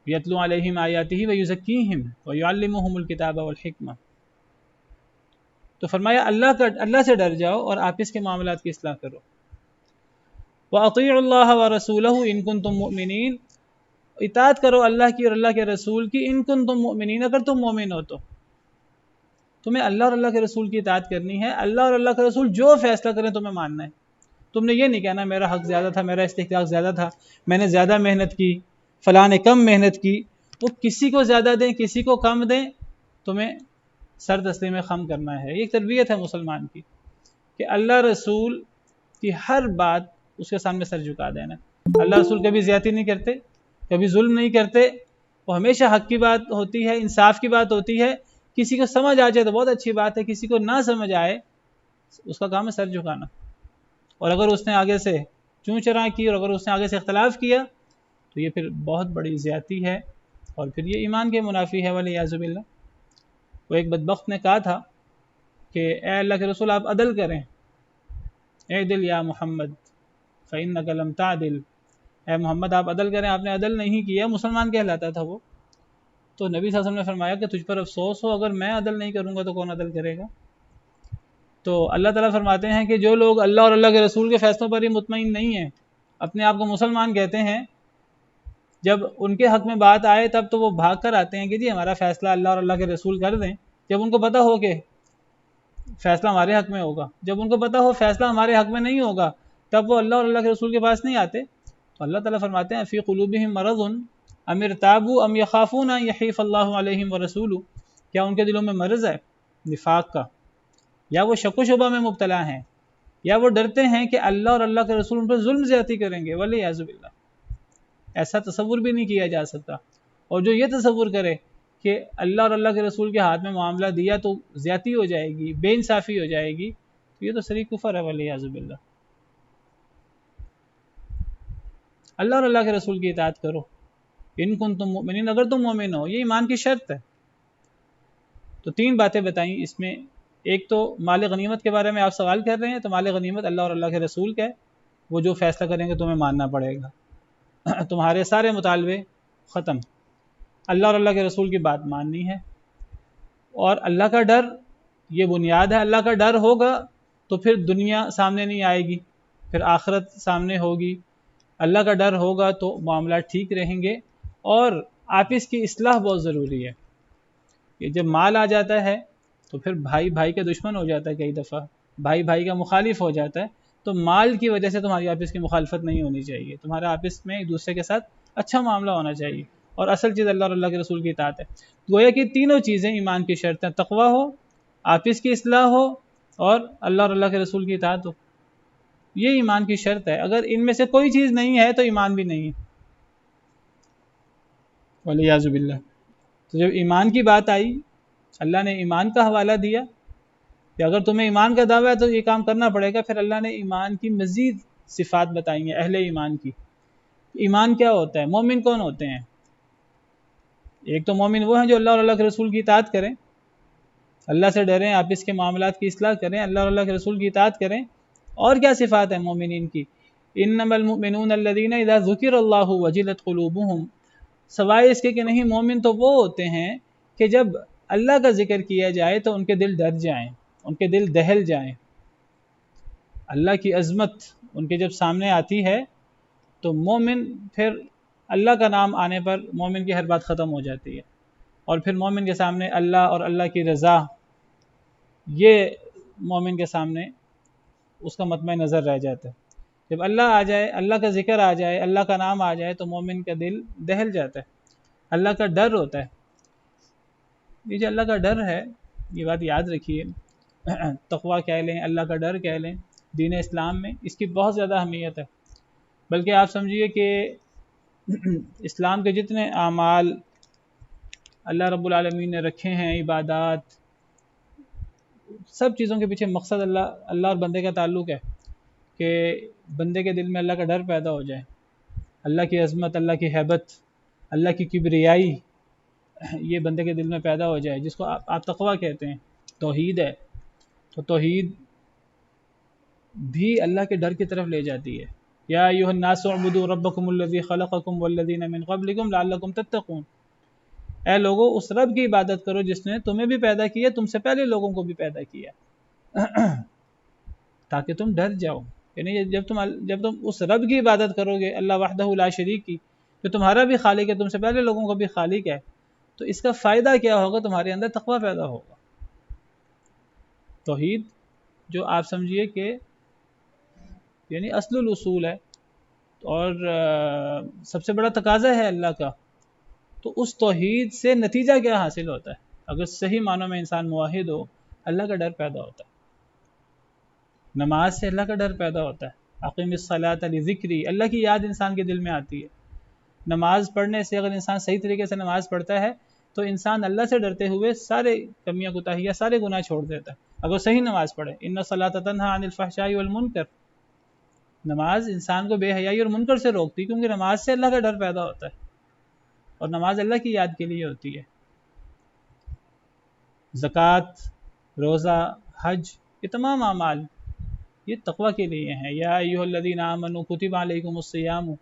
یتلو علیہم آیاتہ ویزکیہم ویعلمہم الکتاب والحکمہ. تو فرمایا اللہ سے ڈر جاؤ اور آپس کے معاملات کی اصلاح کرو. وَأَطِيعُوا اللَّهَ وَرَسُولَهُ إِن كُنتُم مُؤْمِنِينَ، اطاعت کرو اللہ کی اور اللہ کے رسول کی، ان کنتم مؤمنین، اگر تم مومن ہو تو. تمہیں اللہ اور اللہ کے رسول کی اطاعت کرنی ہے، اللہ اور اللہ کے رسول جو فیصلہ کریں تمہیں ماننا ہے. تم نے یہ نہیں کہنا میرا حق زیادہ تھا، میرا استحقاق زیادہ تھا، میں نے زیادہ محنت کی، فلاں نے کم محنت کی. وہ کسی کو زیادہ دیں کسی کو کم دیں، تمہیں سر تسلیم خم کرنا ہے. یہ ایک تربیت ہے مسلمان کی کہ اللہ رسول کی ہر بات اس کے سامنے سر جھکا دینا. اللہ رسول کبھی زیادتی نہیں کرتے، کبھی ظلم نہیں کرتے، وہ ہمیشہ حق کی بات ہوتی ہے، انصاف کی بات ہوتی ہے. کسی کو سمجھ آ جائے تو بہت اچھی بات ہے، کسی کو نہ سمجھ آئے اس کا کام ہے سر جھکانا. اور اگر اس نے آگے سے چوں چراں کی اور اگر اس نے آگے سے اختلاف کیا تو یہ پھر بہت بڑی زیادتی ہے، اور پھر یہ ایمان کے منافی ہے والعیاذ باللہ. وہ ایک بدبخت نے کہا تھا کہ اے اللہ کے رسول آپ عدل کریں، اعدل یا محمد فإنک لم تعدل، اے محمد آپ عدل کریں، آپ نے عدل نہیں کیا. مسلمان کہلاتا تھا وہ. تو نبی صلی اللہ علیہ وسلم نے فرمایا کہ تجھ پر افسوس ہو، اگر میں عدل نہیں کروں گا تو کون عدل کرے گا. تو اللہ تعالیٰ فرماتے ہیں کہ جو لوگ اللہ اور اللہ کے رسول کے فیصلوں پر ہی مطمئن نہیں ہیں، اپنے آپ کو مسلمان کہتے ہیں، جب ان کے حق میں بات آئے تب تو وہ بھاگ کر آتے ہیں کہ جی ہمارا فیصلہ اللہ اور اللہ کے رسول کر دیں. جب ان کو پتہ ہو کہ فیصلہ ہمارے حق میں ہوگا، جب ان کو پتہ ہو فیصلہ ہمارے حق میں نہیں ہوگا، تب وہ اللہ اور اللہ کے رسول کے پاس نہیں آتے، تو اللہ تعالیٰ فرماتے ہیں فی قلوبہم مرض ام ارتابوا ام یخافون ان یحیف اللہ علیہم ورسولہ، کیا ان کے دلوں میں مرض ہے نفاق کا، یا وہ شک و شبہ میں مبتلا ہیں، یا وہ ڈرتے ہیں کہ اللہ اور اللہ کے رسول ان پر ظلم زیادتی کریں گے، والعیاذ باللہ۔ ایسا تصور بھی نہیں کیا جا سکتا، اور جو یہ تصور کرے کہ اللہ اور اللہ کے رسول کے ہاتھ میں معاملہ دیا تو زیادتی ہو جائے گی، بے انصافی ہو جائے گی، تو یہ تو صریح کفر ہے، والعیاذ باللہ۔ اللہ اور اللہ کے رسول کی اطاعت کرو، ان کنتم مؤمنین، اگر تم مومن ہو، یہ ایمان کی شرط ہے۔ تو تین باتیں بتائیں اس میں، ایک تو مال غنیمت کے بارے میں آپ سوال کر رہے ہیں، تو مال غنیمت اللہ اور اللہ کے رسول کا ہے، وہ جو فیصلہ کریں گے تمہیں ماننا پڑے گا، تمہارے سارے مطالبے ختم، اللہ اور اللہ کے رسول کی بات ماننی ہے۔ اور اللہ کا ڈر یہ بنیاد ہے، اللہ کا ڈر ہوگا تو پھر دنیا سامنے نہیں آئے گی، پھر آخرت سامنے ہوگی، اللہ کا ڈر ہوگا تو معاملات ٹھیک رہیں گے۔ اور آپس کی اصلاح بہت ضروری ہے، کہ جب مال آ جاتا ہے تو پھر بھائی بھائی کا دشمن ہو جاتا ہے، کئی دفعہ بھائی بھائی کا مخالف ہو جاتا ہے، تو مال کی وجہ سے تمہاری آپس کی مخالفت نہیں ہونی چاہیے، تمہارا آپس میں ایک دوسرے کے ساتھ اچھا معاملہ ہونا چاہیے، اور اصل چیز اللہ اور اللہ کے رسول کی اطاعت ہے۔ گویا کہ تینوں چیزیں ایمان کی شرط ہیں، تقویٰ ہو، آپس کی اصلاح ہو، اور اللہ اور اللہ کے رسول کی اطاعت ہو، یہ ایمان کی شرط ہے۔ اگر ان میں سے کوئی چیز نہیں ہے تو ایمان بھی نہیں ہے، والعیاذ باللہ۔ تو جب ایمان کی بات آئی، اللہ نے ایمان کا حوالہ دیا کہ اگر تمہیں ایمان کا دعویٰ ہے تو یہ کام کرنا پڑے گا، پھر اللہ نے ایمان کی مزید صفات بتائی ہیں اہل ایمان کی۔ ایمان کیا ہوتا ہے، مومن کون ہوتے ہیں؟ ایک تو مومن وہ ہیں جو اللہ اور اللہ کے رسول کی اطاعت کریں، اللہ سے ڈریں، آپس کے معاملات کی اصلاح کریں، اللہ اور اللہ کے رسول کی اطاعت کریں۔ اور کیا صفات ہیں مومنین کی؟ انما المؤمنون الذین اذا ذکر اللہ وجلت قلوبہم، سوائے اس کے کہ نہیں، مومن تو وہ ہوتے ہیں کہ جب اللہ کا ذکر کیا جائے تو ان کے دل ڈر جائیں، ان کے دل دہل جائیں، اللہ کی عظمت ان کے جب سامنے آتی ہے تو مومن پھر اللہ کا نام آنے پر مومن کی ہر بات ختم ہو جاتی ہے، اور پھر مومن کے سامنے اللہ اور اللہ کی رضا، یہ مومن کے سامنے اس کا مطمع نظر رہ جاتا ہے۔ جب اللہ آ جائے، اللہ کا ذکر آ جائے، اللہ کا نام آ جائے تو مومن کا دل دہل جاتا ہے، اللہ کا ڈر ہوتا ہے۔ یہ جو اللہ کا ڈر ہے، یہ بات یاد رکھیے، تقویٰ کہہ لیں، اللہ کا ڈر کہہ لیں، دین اسلام میں اس کی بہت زیادہ اہمیت ہے۔ بلکہ آپ سمجھیے کہ اسلام کے جتنے اعمال اللہ رب العالمین نے رکھے ہیں، عبادات، سب چیزوں کے پیچھے مقصد اللہ اور بندے کا تعلق ہے، کہ بندے کے دل میں اللہ کا ڈر پیدا ہو جائے، اللہ کی عظمت، اللہ کی ہیبت، اللہ کی کبریائی یہ بندے کے دل میں پیدا ہو جائے، جس کو آپ تقویٰ کہتے ہیں، توحید ہے۔ تو توحید بھی اللہ کے ڈر کی طرف لے جاتی ہے۔ یا ایھا الناس اعبدوا ربکم الذی خلقکم والذین من قبلکم لعلکم تتقون، اے لوگو اس رب کی عبادت کرو جس نے تمہیں بھی پیدا کیا، تم سے پہلے لوگوں کو بھی پیدا کیا، تاکہ تم ڈر جاؤ۔ یعنی جب تم اس رب کی عبادت کرو گے، اللہ وحدہ لا شریک کی، جو تمہارا بھی خالق ہے، تم سے پہلے لوگوں کو بھی خالق ہے، تو اس کا فائدہ کیا ہوگا؟ تمہارے اندر تقویٰ پیدا ہوگا۔ توحید جو آپ سمجھیے کہ یعنی اصل الاصول ہے، اور سب سے بڑا تقاضا ہے اللہ کا، تو اس توحید سے نتیجہ کیا حاصل ہوتا ہے؟ اگر صحیح معنوں میں انسان موحد ہو، اللہ کا ڈر پیدا ہوتا ہے۔ نماز سے اللہ کا ڈر پیدا ہوتا ہے، اقیم الصلاۃ لذکری، اللہ کی یاد انسان کے دل میں آتی ہے۔ نماز پڑھنے سے اگر انسان صحیح طریقے سے نماز پڑھتا ہے تو انسان اللہ سے ڈرتے ہوئے سارے کمیاں کوتاہیاں، سارے گناہ چھوڑ دیتا ہے، اگر صحیح نماز پڑھے۔ ان الصلاۃ تنہی عن الفحشاء والمنکر، نماز انسان کو بے حیائی اور منکر سے روکتی، کیونکہ نماز سے اللہ کا ڈر پیدا ہوتا ہے، اور نماز اللہ کی یاد کے لیے ہوتی ہے۔ زکوٰۃ، روزہ، حج، یہ تمام اعمال یہ تقویٰ کے لیے ہیں۔ یا ایھا الذین آمنوا کتب علیکم الصیام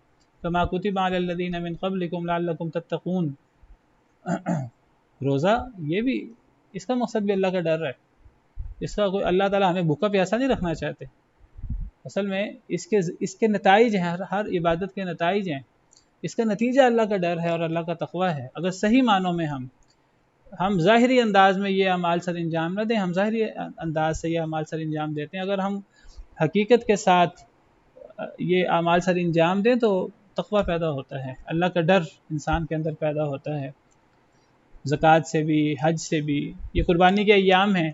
کما کتب علی الذین من قبلکم لعلکم تتقون، روزہ یہ بھی، اس کا مقصد بھی اللہ کا ڈر ہے، اس کا کوئی اللہ تعالیٰ ہمیں بھوکا پیاسا نہیں رکھنا چاہتے، اصل میں اس کے نتائج ہیں، ہر عبادت کے نتائج ہیں، اس کا نتیجہ اللہ کا ڈر ہے اور اللہ کا تقویٰ ہے۔ اگر صحیح معنوں میں ہم ظاہری انداز میں یہ اعمال سر انجام نہ دیں، ہم ظاہری انداز سے یہ اعمال سر انجام دیتے ہیں، اگر ہم حقیقت کے ساتھ یہ اعمال سر انجام دیں تو تقوی پیدا ہوتا ہے، اللہ کا ڈر انسان کے اندر پیدا ہوتا ہے، زکوٰۃ سے بھی، حج سے بھی۔ یہ قربانی کے ایام ہیں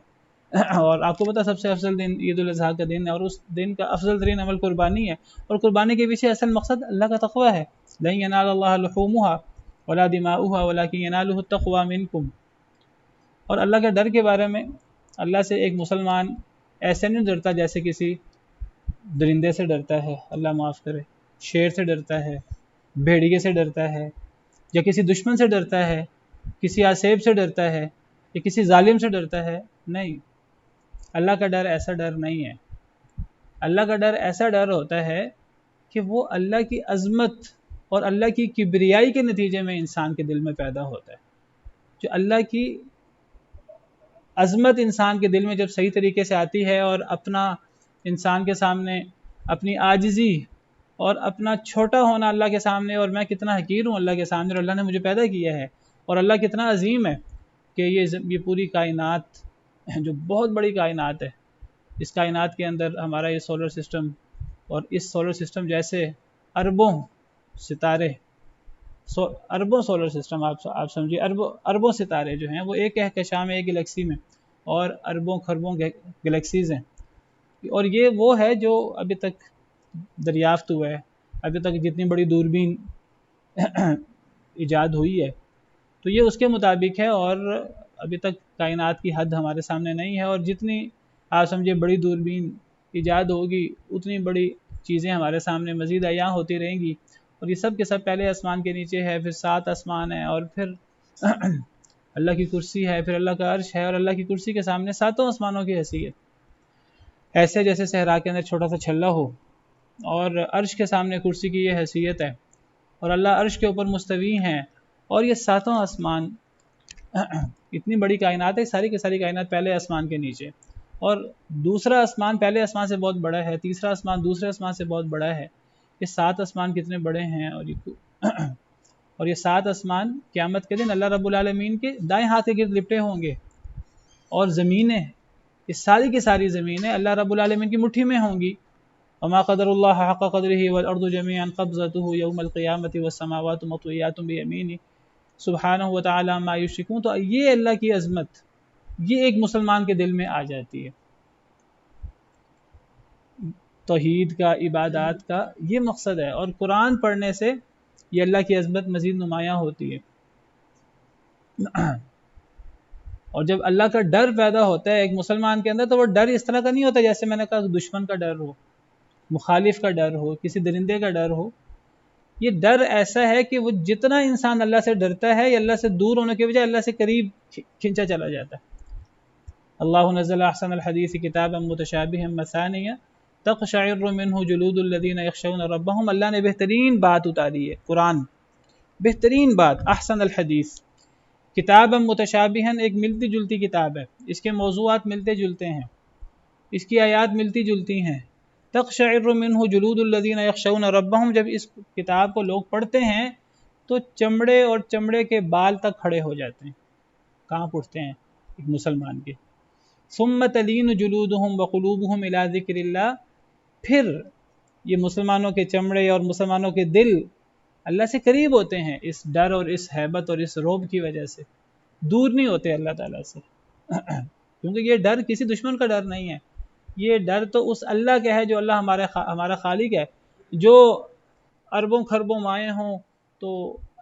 اور آپ کو پتہ سب سے افضل دن عید الاضحیٰ کا دن ہے، اور اس دن کا افضل ترین عمل قربانی ہے، اور قربانی کے پیچھے اصل مقصد اللہ کا تقوی ہے۔ لن ینال اللہ لحومها ولا دماؤها ولکن ینالہ التقوی منکم۔ اور اللہ کے ڈر کے بارے میں اللہ سے ایک مسلمان ایسے نہیں ڈرتا جیسے کسی درندے سے ڈرتا ہے، اللہ معاف کرے، شیر سے ڈرتا ہے، بھیڑیے سے ڈرتا ہے، یا کسی دشمن سے ڈرتا ہے، کسی آسیب سے ڈرتا ہے، یا کسی ظالم سے ڈرتا ہے۔ نہیں، اللہ کا ڈر ایسا ڈر نہیں ہے۔ اللہ کا ڈر ایسا ڈر ہوتا ہے کہ وہ اللہ کی عظمت اور اللہ کی کبریائی کے نتیجے میں انسان کے دل میں پیدا ہوتا ہے۔ جو اللہ کی عظمت انسان کے دل میں جب صحیح طریقے سے آتی ہے، اور اپنا انسان کے سامنے اپنی عاجزی اور اپنا چھوٹا ہونا اللہ کے سامنے، اور میں کتنا حقیر ہوں اللہ کے سامنے، اور اللہ نے مجھے پیدا کیا ہے، اور اللہ کتنا عظیم ہے کہ یہ پوری کائنات جو بہت بڑی کائنات ہے، اس کائنات کے اندر ہمارا یہ سولر سسٹم، اور اس سولر سسٹم جیسے اربوں ستارے، اربوں سولر سسٹم، آپ سمجھیے اربوں ستارے جو ہیں وہ ایک کہکشاں میں، ایک گلیکسی میں، اور اربوں خربوں گلیکسیز ہیں۔ اور یہ وہ ہے جو ابھی تک دریافت ہوا ہے، ابھی تک جتنی بڑی دوربین ایجاد ہوئی ہے تو یہ اس کے مطابق ہے، اور ابھی تک کائنات کی حد ہمارے سامنے نہیں ہے، اور جتنی آپ سمجھے بڑی دوربین ایجاد ہوگی اتنی بڑی چیزیں ہمارے سامنے مزید عیاں ہوتی رہیں گی۔ اور یہ سب کے سب پہلے آسمان کے نیچے ہے، پھر 7 آسمان ہے، اور پھر اللہ کی کرسی ہے، پھر اللہ کا عرش ہے، اور اللہ کی کرسی کے سامنے 7 آسمانوں کی حیثیت ایسے جیسے صحرا کے اندر چھوٹا سا چھلا ہو، اور عرش کے سامنے کرسی کی یہ حیثیت ہے، اور اللہ عرش کے اوپر مستوی ہیں، اور یہ 7 آسمان اتنی بڑی کائنات ہے، ساری کی ساری کائنات پہلے آسمان کے نیچے، اور دوسرا آسمان پہلے آسمان سے بہت بڑا ہے، تیسرا آسمان دوسرے آسمان سے بہت بڑا ہے۔ یہ 7 آسمان کتنے بڑے ہیں، اور یہ 7 آسمان قیامت کے دن اللہ رب العالمین کے دائیں ہاتھ کے گرد لپٹے ہوں گے، اور زمینیں، یہ ساری کی ساری زمینیں اللہ رب العالمین کی مٹھی میں ہوں گی۔ وما قدر اللہ حق قدرہ والارض جميعا قبضته یوم القیامۃ والسماوات مطویات بیمینہ سبحانہ وتعالی عما یشرکون۔ تو یہ اللہ کی عظمت یہ ایک مسلمان کے دل میں آ جاتی ہے، توحید کا، عبادات کا یہ مقصد ہے، اور قرآن پڑھنے سے یہ اللہ کی عظمت مزید نمایاں ہوتی ہے۔ اور جب اللہ کا ڈر پیدا ہوتا ہے ایک مسلمان کے اندر، تو وہ ڈر اس طرح کا نہیں ہوتا جیسے میں نے کہا دشمن کا ڈر ہو، مخالف کا ڈر ہو، کسی درندے کا ڈر ہو۔ یہ ڈر ایسا ہے کہ وہ جتنا انسان اللہ سے ڈرتا ہے، یہ اللہ سے دور ہونے کے بجائے اللہ سے قریب کھنچا چلا جاتا ہے۔ اللہ نزل احسن الحدیث کتابا متشابہا مثانیہ تقشعر منہ جلود الذین یخشون ربہم۔ اللہ نے بہترین بات اتاری ہے، قرآن بہترین بات، احسن الحدیث کتابا متشابہا، ایک ملتی جلتی کتاب ہے، اس کے موضوعات ملتے جلتے ہیں، اس کی آیات ملتی جلتی ہیں۔ تقشعر منہ جلود الذین یخشون ربہم، جب اس کتاب کو لوگ پڑھتے ہیں تو چمڑے اور چمڑے کے بال تک کھڑے ہو جاتے ہیں، کانپ اٹھتے ہیں ایک مسلمان کے۔ ثم تلین جلودہم وقلوبہم الی ذکر اللہ، پھر یہ مسلمانوں کے چمڑے اور مسلمانوں کے دل اللہ سے قریب ہوتے ہیں اس ڈر اور اس ہیبت اور اس رعب کی وجہ سے، دور نہیں ہوتے اللہ تعالیٰ سے، کیونکہ یہ ڈر کسی دشمن کا ڈر نہیں ہے، یہ ڈر تو اس اللہ کا ہے جو اللہ ہمارا خالق ہے۔ جو اربوں خربوں مائیں ہوں تو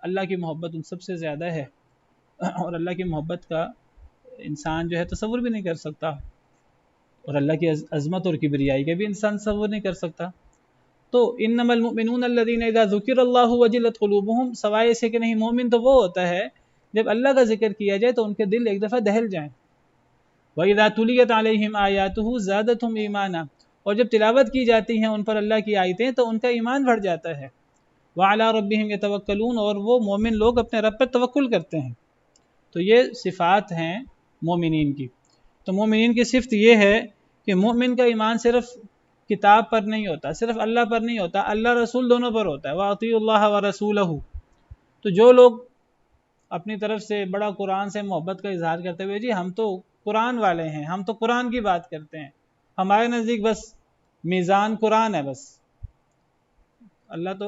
اللہ کی محبت ان سب سے زیادہ ہے، اور اللہ کی محبت کا انسان جو ہے تصور بھی نہیں کر سکتا، اور اللہ کی عظمت اور کبریائی کا بھی انسان تصور نہیں کر سکتا۔ تو انما المؤمنون الذین اذا ذکر اللہ وجلت قلوبہم، سوائے اسے کہ نہیں، مومن تو وہ ہوتا ہے جب اللہ کا ذکر کیا جائے تو ان کے دل ایک دفعہ دہل جائیں۔ وَإِذَا تُلِيَتْ عَلَيْهِمْ آيَاتُهُ زَادَتْهُمْ إِيمَانًا، اور جب تلاوت کی جاتی ہیں ان پر اللہ کی آیتیں تو ان کا ایمان بڑھ جاتا ہے۔ وَعَلَىٰ رَبِّهِمْ يَتَوَكَّلُونَ، اور وہ مومن لوگ اپنے رب پر توکل کرتے ہیں۔ تو یہ صفات ہیں مومنین کی۔ تو مومنین کی صفت یہ ہے کہ مومن کا ایمان صرف کتاب پر نہیں ہوتا، صرف اللہ پر نہیں ہوتا، اللہ رسول دونوں پر ہوتا ہے۔ وَأَطِيعُوا اللَّهَ وَرَسُولَهُ، تو جو لوگ اپنی طرف سے بڑا قرآن سے محبت کا اظہار کرتے ہوئے، جی ہم تو قرآن والے ہیں، ہم تو قرآن کی بات کرتے ہیں، ہمارے نزدیک بس میزان قرآن ہے، بس اللہ تو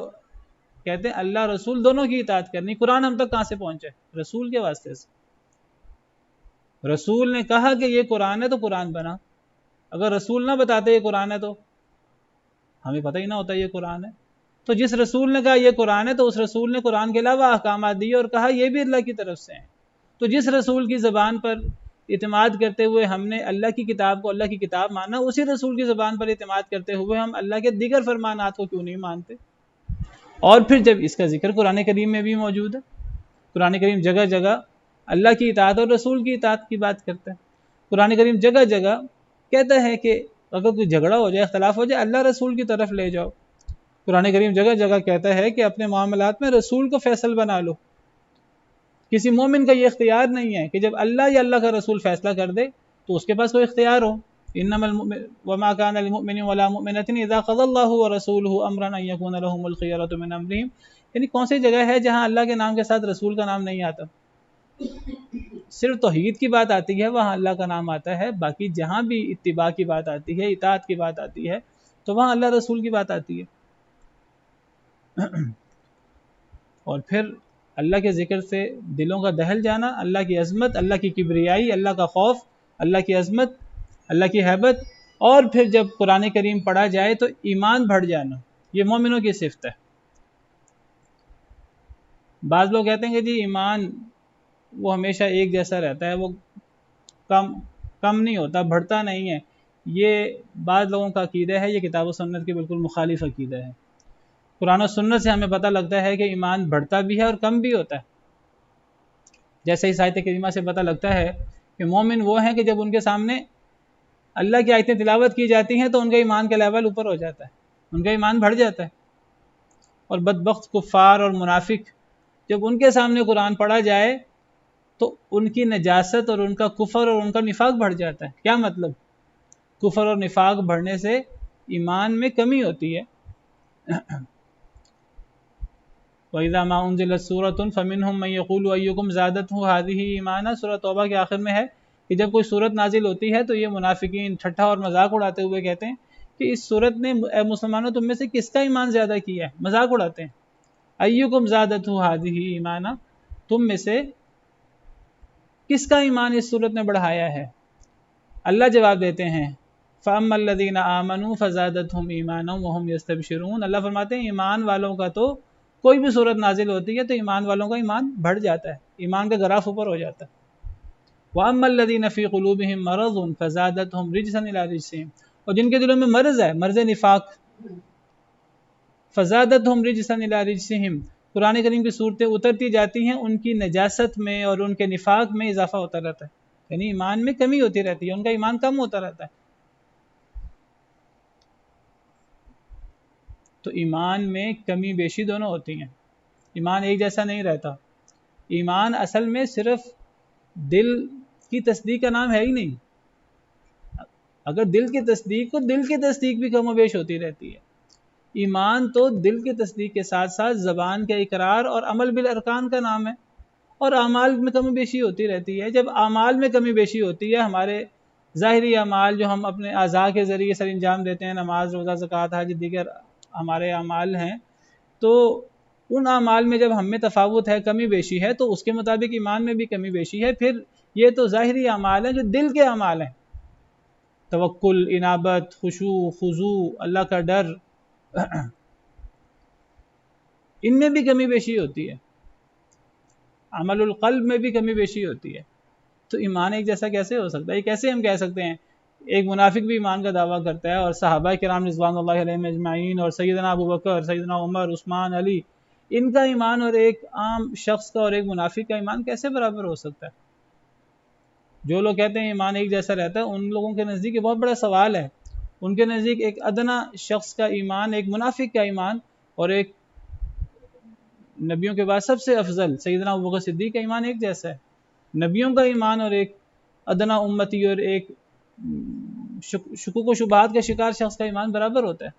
کہتے ہیں اللہ رسول دونوں کی اطاعت کرنی. قرآن ہم تک کہاں سے پہنچے؟ رسول کے واسطے سے. رسول نے کہا کہ یہ قرآن ہے تو قرآن بنا. اگر رسول نہ بتاتے یہ قرآن ہے تو ہمیں پتہ ہی نہ ہوتا یہ قرآن ہے. تو جس رسول نے کہا یہ قرآن ہے تو اس رسول نے قرآن کے علاوہ احکامات دیے اور کہا یہ بھی اللہ کی طرف سے ہیں. تو جس رسول کی زبان پر اعتماد کرتے ہوئے ہم نے اللہ کی کتاب کو اللہ کی کتاب مانا، اسی رسول کی زبان پر اعتماد کرتے ہوئے ہم اللہ کے دیگر فرمانات کو کیوں نہیں مانتے؟ اور پھر جب اس کا ذکر قرآن کریم میں بھی موجود ہے، قرآن کریم جگہ جگہ اللہ کی اطاعت اور رسول کی اطاعت کی بات کرتا ہے. قرآن کریم جگہ جگہ کہتا ہے کہ اگر کوئی جھگڑا ہو جائے، اختلاف ہو جائے، اللہ رسول کی طرف لے جاؤ. قرآن کریم جگہ جگہ کہتا ہے کہ اپنے معاملات میں رسول کو فیصل بنا لو. کسی مومن کا یہ اختیار نہیں ہے کہ جب اللہ یا اللہ کا رسول فیصلہ کر دے تو اس کے پاس کوئی اختیار ہو. وما كان للمؤمن ولا مؤمنة اذا قضى الله ورسوله امرا ان يكون لهم الخيرة من امرهم. یعنی کون سی جگہ ہے جہاں اللہ کے نام کے ساتھ رسول کا نام نہیں آتا؟ صرف توحید کی بات آتی ہے وہاں اللہ کا نام آتا ہے. باقی جہاں بھی اتباع کی بات آتی ہے، اطاعت کی بات آتی ہے، تو وہاں اللہ رسول کی بات آتی ہے. اور پھر اللہ کے ذکر سے دلوں کا دہل جانا، اللہ کی عظمت، اللہ کی کبریائی، اللہ کا خوف، اللہ کی عظمت، اللہ کی ہیبت، اور پھر جب قرآن کریم پڑھا جائے تو ایمان بڑھ جانا، یہ مومنوں کی صفت ہے. بعض لوگ کہتے ہیں کہ جی ایمان وہ ہمیشہ ایک جیسا رہتا ہے، وہ کم نہیں ہوتا، بڑھتا نہیں ہے. یہ بعض لوگوں کا عقیدہ ہے، یہ کتاب و سنت کے بالکل مخالف عقیدہ ہے. قرآن و سنت سے ہمیں پتہ لگتا ہے کہ ایمان بڑھتا بھی ہے اور کم بھی ہوتا ہے. جیسے اس آیت کریمہ سے پتہ لگتا ہے کہ مومن وہ ہیں کہ جب ان کے سامنے اللہ کی آیتیں تلاوت کی جاتی ہیں تو ان کا ایمان کا لیول اوپر ہو جاتا ہے، ان کا ایمان بڑھ جاتا ہے. اور بدبخت کفار اور منافق جب ان کے سامنے قرآن پڑھا جائے تو ان کی نجاست اور ان کا کفر اور ان کا نفاق بڑھ جاتا ہے. کیا مطلب؟ کفر اور نفاق بڑھنے سے ایمان میں کمی ہوتی ہے. وَإِذَا مَا أُنزِلَتْ سُورَةٌ فَمِنْهُمْ مَن يَقُولُ أَيُّكُمْ زَادَتْهُ هَٰذِهِ إِيمَانًا. سورۃ توبہ کے آخر میں ہے کہ جب کوئی سورت نازل ہوتی ہے تو یہ منافقین ٹھٹھا اور مذاق اڑاتے ہوئے کہتے ہیں کہ اس سورت نے اے مسلمانوں تم میں سے کس کا ایمان زیادہ کیا ہے. مذاق اڑاتے ہیں. أَيُّكُمْ زَادَتْهُ هَٰذِهِ إِيمَانًا، تم میں سے کس کا ایمان اس سورت نے بڑھایا ہے؟ اللہ جواب دیتے ہیں فَأَمَّا الَّذِينَ آمَنُوا فَزَادَتْهُمْ إِيمَانًا وَهُمْ يَسْتَبْشِرُونَ. اللہ فرماتے ہیں ایمان والوں کا تو کوئی بھی صورت نازل ہوتی ہے تو ایمان والوں کا ایمان بڑھ جاتا ہے، ایمان کا گراف اوپر ہو جاتا ہے. وَأَمَّا الَّذِينَ فِي قُلُوبِهِم مَرَضٌ فَزَادَتْهُمْ رِجْسًا إِلَىٰ رِجْسِهِمْ. اور جن کے دلوں میں مرض ہے، مرض نفاق، فَزَادَتْهُمْ رِجْسًا إِلَىٰ رِجْسِهِمْ، قرآن کریم کی صورتیں اترتی جاتی ہیں ان کی نجاست میں اور ان کے نفاق میں اضافہ ہوتا رہتا ہے. یعنی ایمان میں کمی ہوتی رہتی ہے، ان کا ایمان کم ہوتا رہتا ہے. تو ایمان میں کمی بیشی دونوں ہوتی ہیں، ایمان ایک جیسا نہیں رہتا. ایمان اصل میں صرف دل کی تصدیق کا نام ہے ہی نہیں. اگر دل کی تصدیق تو دل کی تصدیق بھی کم و بیش ہوتی رہتی ہے. ایمان تو دل کی تصدیق کے ساتھ ساتھ زبان کے اقرار اور عمل بالارکان کا نام ہے، اور اعمال میں کمی بیشی ہوتی رہتی ہے. جب اعمال میں کمی بیشی ہوتی ہے، ہمارے ظاہری اعمال جو ہم اپنے اعضاء کے ذریعے سر انجام دیتے ہیں، نماز، روزہ، زکوٰۃ، حج، دیگر ہمارے اعمال ہیں، تو ان اعمال میں جب ہم میں تفاوت ہے، کمی بیشی ہے، تو اس کے مطابق ایمان میں بھی کمی بیشی ہے. پھر یہ تو ظاہری اعمال ہیں جو دل کے اعمال ہیں، توکل، انابت، خشوع، خضوع، اللہ کا ڈر، ان میں بھی کمی بیشی ہوتی ہے. عمل القلب میں بھی کمی بیشی ہوتی ہے. تو ایمان ایک جیسا کیسے ہو سکتا ہے؟ یہ کیسے ہم کہہ سکتے ہیں ایک منافق بھی ایمان کا دعویٰ کرتا ہے اور صحابہ کرام رضوان اللہ علیہم اجمعین اور سیدنا ابو بکر، سیدنا عمر، عثمان، علی، ان کا ایمان اور ایک عام شخص کا اور ایک منافق کا ایمان کیسے برابر ہو سکتا ہے؟ جو لوگ کہتے ہیں ایمان ایک جیسا رہتا ہے، ان لوگوں کے نزدیک یہ بہت بڑا سوال ہے. ان کے نزدیک ایک ادنا شخص کا ایمان، ایک منافق کا ایمان، اور ایک نبیوں کے بعد سب سے افضل سیدنا ابوبکر صدیق کا ایمان ایک جیسا ہے. نبیوں کا ایمان اور ایک ادنا امتی اور ایک شکوک و شبہات کا شکار شخص کا ایمان برابر ہوتا ہے.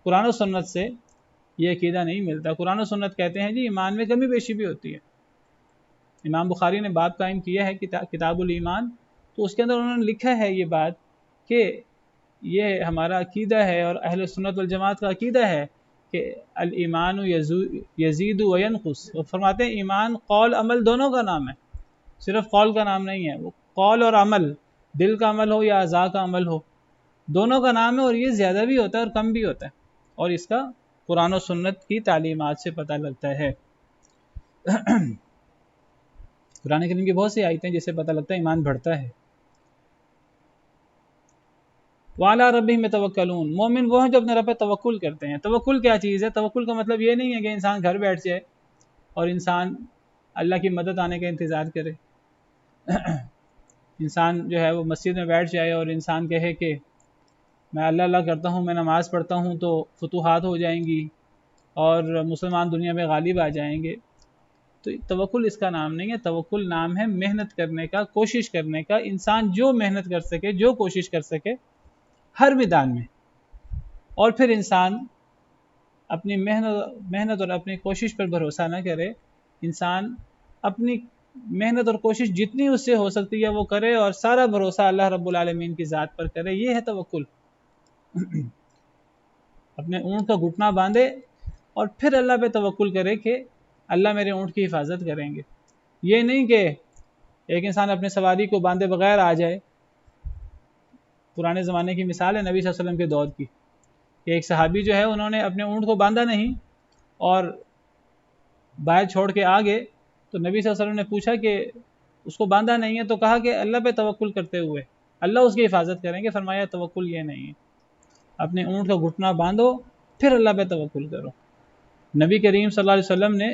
قرآن و سنت سے یہ عقیدہ نہیں ملتا. قرآن و سنت کہتے ہیں جی ایمان میں کمی بیشی بھی ہوتی ہے. امام بخاری نے باب قائم کیا ہے کتاب الایمان، تو اس کے اندر انہوں نے لکھا ہے یہ بات کہ یہ ہمارا عقیدہ ہے اور اہل سنت والجماعت کا عقیدہ ہے کہ الایمان یزید و ینقص، وہ فرماتے ہیں ایمان قول عمل دونوں کا نام ہے، صرف قول کا نام نہیں ہے، وہ قول اور عمل، دل کا عمل ہو یا اعضاء کا عمل ہو، دونوں کا نام ہے، اور یہ زیادہ بھی ہوتا ہے اور کم بھی ہوتا ہے، اور اس کا قرآن و سنت کی تعلیمات سے پتہ لگتا ہے۔ قرآن کریم کی بہت سی آیتیں جس سے پتہ لگتا ہے ایمان بڑھتا ہے۔ وعلی ربہم یتوکلون، مومن وہ ہیں جو اپنے رب پہ توکل کرتے ہیں۔ توکل کیا چیز ہے؟ توکل کا مطلب یہ نہیں ہے کہ انسان گھر بیٹھ جائے اور انسان اللہ کی مدد آنے کا انتظار کرے۔ انسان جو ہے وہ مسجد میں بیٹھ جائے اور انسان کہے کہ میں اللہ اللہ کرتا ہوں، میں نماز پڑھتا ہوں تو فتوحات ہو جائیں گی اور مسلمان دنیا میں غالب آ جائیں گے، تو توکل اس کا نام نہیں ہے۔ توکل نام ہے محنت کرنے کا، کوشش کرنے کا، انسان جو محنت کر سکے، جو کوشش کر سکے ہر میدان میں، اور پھر انسان اپنی محنت اور اپنی کوشش پر بھروسہ نہ کرے، انسان اپنی محنت اور کوشش جتنی اس سے ہو سکتی ہے وہ کرے اور سارا بھروسہ اللہ رب العالمین کی ذات پر کرے، یہ ہے توکل۔ اپنے اونٹ کا گھٹنا باندھے اور پھر اللہ پہ توکل کرے کہ اللہ میرے اونٹ کی حفاظت کریں گے، یہ نہیں کہ ایک انسان اپنے سواری کو باندھے بغیر آ جائے۔ پرانے زمانے کی مثال ہے نبی صلی اللہ علیہ وسلم کے دور کی، کہ ایک صحابی جو ہے انہوں نے اپنے اونٹ کو باندھا نہیں اور باہر چھوڑ کے آ گئے، تو نبی صلی اللہ علیہ وسلم نے پوچھا کہ اس کو باندھا نہیں ہے، تو کہا کہ اللہ پہ توکل کرتے ہوئے اللہ اس کی حفاظت کریں گے۔ فرمایا توکل یہ نہیں ہے، اپنے اونٹ کا گھٹنا باندھو پھر اللہ پہ توکل کرو۔ نبی کریم صلی اللہ علیہ وسلم نے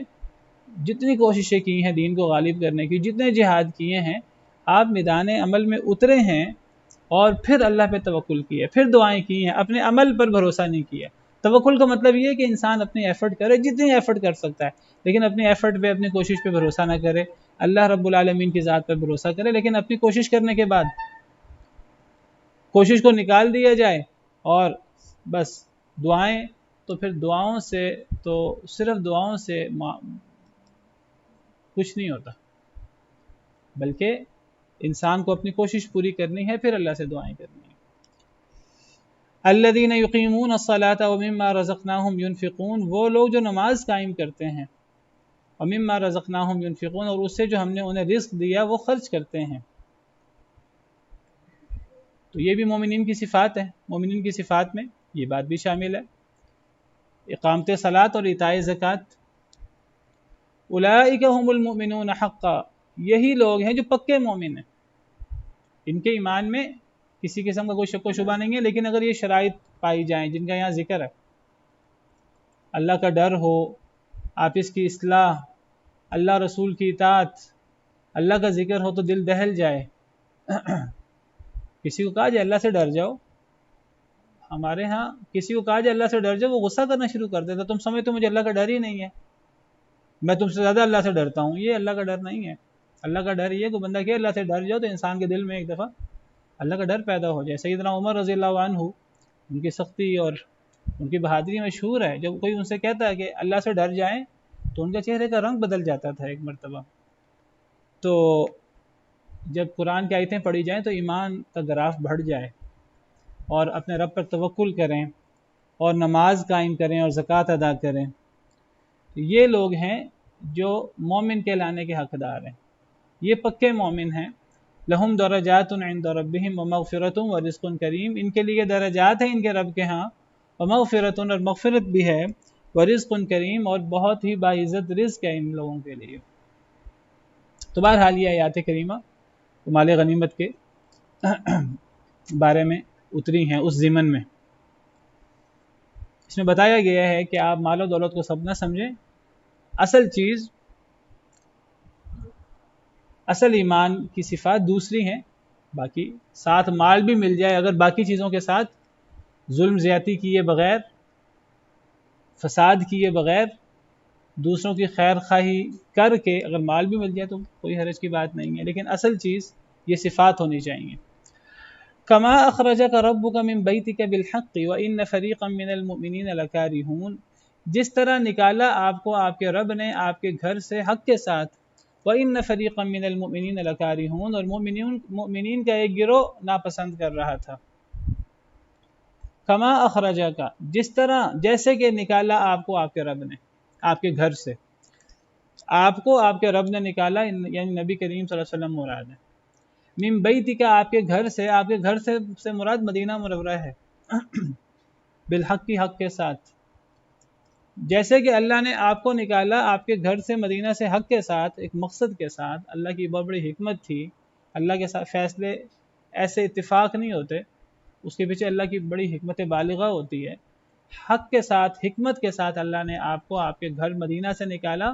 جتنی کوششیں کی ہیں دین کو غالب کرنے کی، جتنے جہاد کیے ہیں، آپ میدان عمل میں اترے ہیں اور پھر اللہ پہ توکل کیے، پھر دعائیں کی ہیں، اپنے عمل پر بھروسہ نہیں کیا۔ توکل کا مطلب یہ ہے کہ انسان اپنی ایفرٹ کرے، جتنی ایفرٹ کر سکتا ہے، لیکن اپنی ایفرٹ پہ، اپنی کوشش پہ بھروسہ نہ کرے، اللہ رب العالمین کی ذات پر بھروسہ کرے، لیکن اپنی کوشش کرنے کے بعد کوشش کو نکال دیا جائے اور بس دعائیں، تو پھر دعاؤں سے تو صرف دعاؤں سے کچھ نہیں ہوتا، بلکہ انسان کو اپنی کوشش پوری کرنی ہے، پھر اللہ سے دعائیں کرنی ہیں۔ الذین یقیمون الصلاۃ ومما رزقناہم ینفقون، وہ لوگ جو نماز قائم کرتے ہیں، ومما رزقناہم ینفقون، اور اس سے جو ہم نے انہیں رزق دیا وہ خرچ کرتے ہیں۔ تو یہ بھی مومنین کی صفات ہے، مومنین کی صفات میں یہ بات بھی شامل ہے، اقامت صلاۃ اور ایتاء زکوٰۃ۔ اولئک هم المؤمنون حقا، یہی لوگ ہیں جو پکے مومن ہیں، ان کے ایمان میں کسی قسم کا کوئی شک و شبہ نہیں ہے، لیکن اگر یہ شرائط پائی جائیں جن کا یہاں ذکر ہے، اللہ کا ڈر ہو، آپس کی اصلاح، اللہ رسول کی اطاعت، اللہ کا ذکر ہو تو دل دہل جائے۔ کسی کو کہا جائے اللہ سے ڈر جاؤ، ہمارے ہاں کسی کو کہا جائے اللہ سے ڈر جاؤ وہ غصہ کرنا شروع کر دیتا، تم سمجھتے مجھے اللہ کا ڈر ہی نہیں ہے، میں تم سے زیادہ اللہ سے ڈرتا ہوں۔ یہ اللہ کا ڈر نہیں ہے۔ اللہ کا ڈر یہ کہ بندہ کہ اللہ سے ڈر جاؤ تو انسان کے دل میں ایک دفعہ اللہ کا ڈر پیدا ہو جائے۔ سیدنا عمر رضی اللہ عنہ، ان کی سختی اور ان کی بہادری مشہور ہے، جب کوئی ان سے کہتا ہے کہ اللہ سے ڈر جائیں تو ان کے چہرے کا رنگ بدل جاتا تھا ایک مرتبہ۔ تو جب قرآن کی آیتیں پڑھی جائیں تو ایمان کا گراف بڑھ جائے اور اپنے رب پر توکل کریں اور نماز قائم کریں اور زکوٰۃ ادا کریں، یہ لوگ ہیں جو مومن کہلانے کے حقدار ہیں، یہ پکے مومن ہیں۔ لہم درجات عند ربہم ومغفرۃ ورزق کریم، ان کے لیے درجات ہیں ان کے رب کے ہاں، ومغفرۃ اور مغفرت بھی ہے، ورزق کریم اور بہت ہی باعزت رزق ہے ان لوگوں کے لیے۔ تو بہرحال یہ آیات کریمہ مال غنیمت کے بارے میں اتری ہیں اس ضمن میں۔ اس میں بتایا گیا ہے کہ آپ مال و دولت کو سب نہ سمجھیں، اصل چیز، اصل ایمان کی صفات دوسری ہیں، باقی ساتھ مال بھی مل جائے اگر باقی چیزوں کے ساتھ ظلم زیادتی کیے بغیر، فساد کیے بغیر، دوسروں کی خیر خواہی کر کے اگر مال بھی مل جائے تو کوئی حرج کی بات نہیں ہے، لیکن اصل چیز یہ صفات ہونی چاہیے۔ کما اخرجک ربک من بیتک بالحق وان فریقا من المؤمنین لکارہون، جس طرح نکالا آپ کو آپ کے رب نے آپ کے گھر سے حق کے ساتھ، وان فریقا من المؤمنین لکارہون، اور مومنین کا ایک گروہ ناپسند کر رہا تھا۔ کما اخرجک، جس طرح جیسے کہ نکالا آپ کو آپ کے رب نے آپ کے گھر سے، آپ کو آپ کے رب نے نکالا، یعنی نبی کریم صلی اللہ علیہ وسلم مراد ہے۔ من بیتک، آپ کے گھر سے، آپ کے گھر سے مراد مدینہ منورہ ہے، بالحق کی حق کے ساتھ، جیسے کہ اللہ نے آپ کو نکالا آپ کے گھر سے مدینہ سے حق کے ساتھ، ایک مقصد کے ساتھ۔ اللہ کی بہت بڑی حکمت تھی، اللہ کے ساتھ فیصلے ایسے اتفاق نہیں ہوتے، اس کے پیچھے اللہ کی بڑی حکمت بالغہ ہوتی ہے۔ حق کے ساتھ، حکمت کے ساتھ اللہ نے آپ کو آپ کے گھر مدینہ سے نکالا،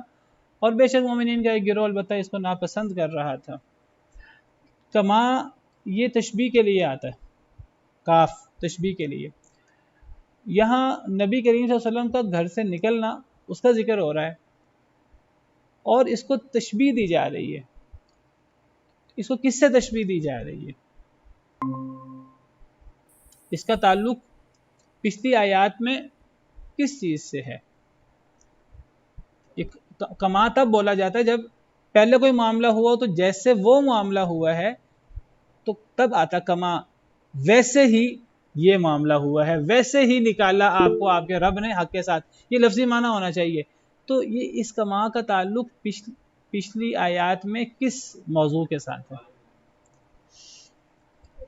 اور بے شک مومنین کا ایک گروہ البتہ اس کو ناپسند کر رہا تھا۔ کما یہ تشبیہ کے لیے آتا ہے، کاف تشبیہ کے لیے، یہاں نبی کریم صلی اللہ علیہ وسلم کا گھر سے نکلنا اس کا ذکر ہو رہا ہے، اور اس کو تشبیہ دی جا رہی ہے۔ اس کو کس سے تشبیہ دی جا رہی ہے؟ اس کا تعلق پچھلی آیات میں کس چیز سے ہے؟ کما تب بولا جاتا ہے جب پہلے کوئی معاملہ ہوا ہو، تو جیسے وہ معاملہ ہوا ہے تو تب آتا کما، ویسے ہی یہ معاملہ ہوا ہے، ویسے ہی نکالا آپ کو آپ کے رب نے حق کے ساتھ، یہ لفظی معنی ہونا چاہیے۔ تو یہ اس کما کا تعلق پچھلی آیات میں کس موضوع کے ساتھ ہے؟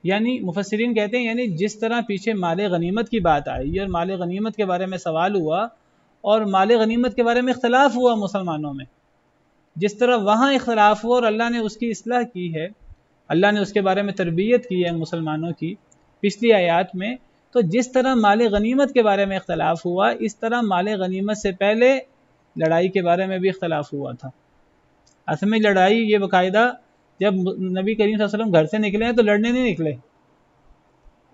یعنی مفسرین کہتے ہیں یعنی جس طرح پیچھے مال غنیمت کی بات آئی اور مال غنیمت کے بارے میں سوال ہوا اور مال غنیمت کے بارے میں اختلاف ہوا مسلمانوں میں، جس طرح وہاں اختلاف ہوا اور اللہ نے اس کی اصلاح کی ہے، اللہ نے اس کے بارے میں تربیت کی ہے مسلمانوں کی پچھلی آیات میں، تو جس طرح مال غنیمت کے بارے میں اختلاف ہوا، اس طرح مال غنیمت سے پہلے لڑائی کے بارے میں بھی اختلاف ہوا تھا۔ اصل میں لڑائی یہ باقاعدہ جب نبی کریم صلی اللہ علیہ وسلم گھر سے نکلے ہیں تو لڑنے نہیں نکلے،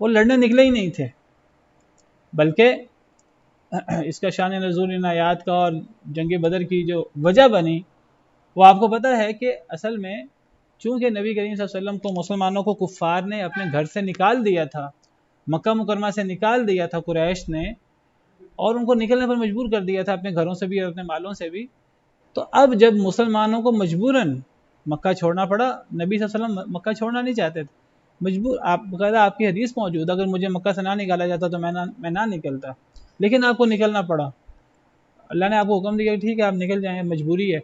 وہ لڑنے نکلے ہی نہیں تھے، بلکہ اس کا شان نزول ان آیات کا اور جنگ بدر کی جو وجہ بنی، وہ آپ کو پتہ ہے کہ اصل میں چونکہ نبی کریم صلی اللہ علیہ وسلم کو مسلمانوں کو کفار نے اپنے گھر سے نکال دیا تھا، مکہ مکرمہ سے نکال دیا تھا قریش نے، اور ان کو نکلنے پر مجبور کر دیا تھا اپنے گھروں سے بھی اور اپنے مالوں سے بھی، تو اب جب مسلمانوں کو مجبوراً مکہ چھوڑنا پڑا، نبی صلی اللہ علیہ وسلم مکہ چھوڑنا نہیں چاہتے تھے، مجبور، آپ باقاعدہ آپ کی حدیث موجود، اگر مجھے مکہ سے نہ نکالا جاتا تو میں نہ نکلتا، لیکن آپ کو نکلنا پڑا، اللہ نے آپ کو حکم دیا ٹھیک ہے آپ نکل جائیں، مجبوری ہے،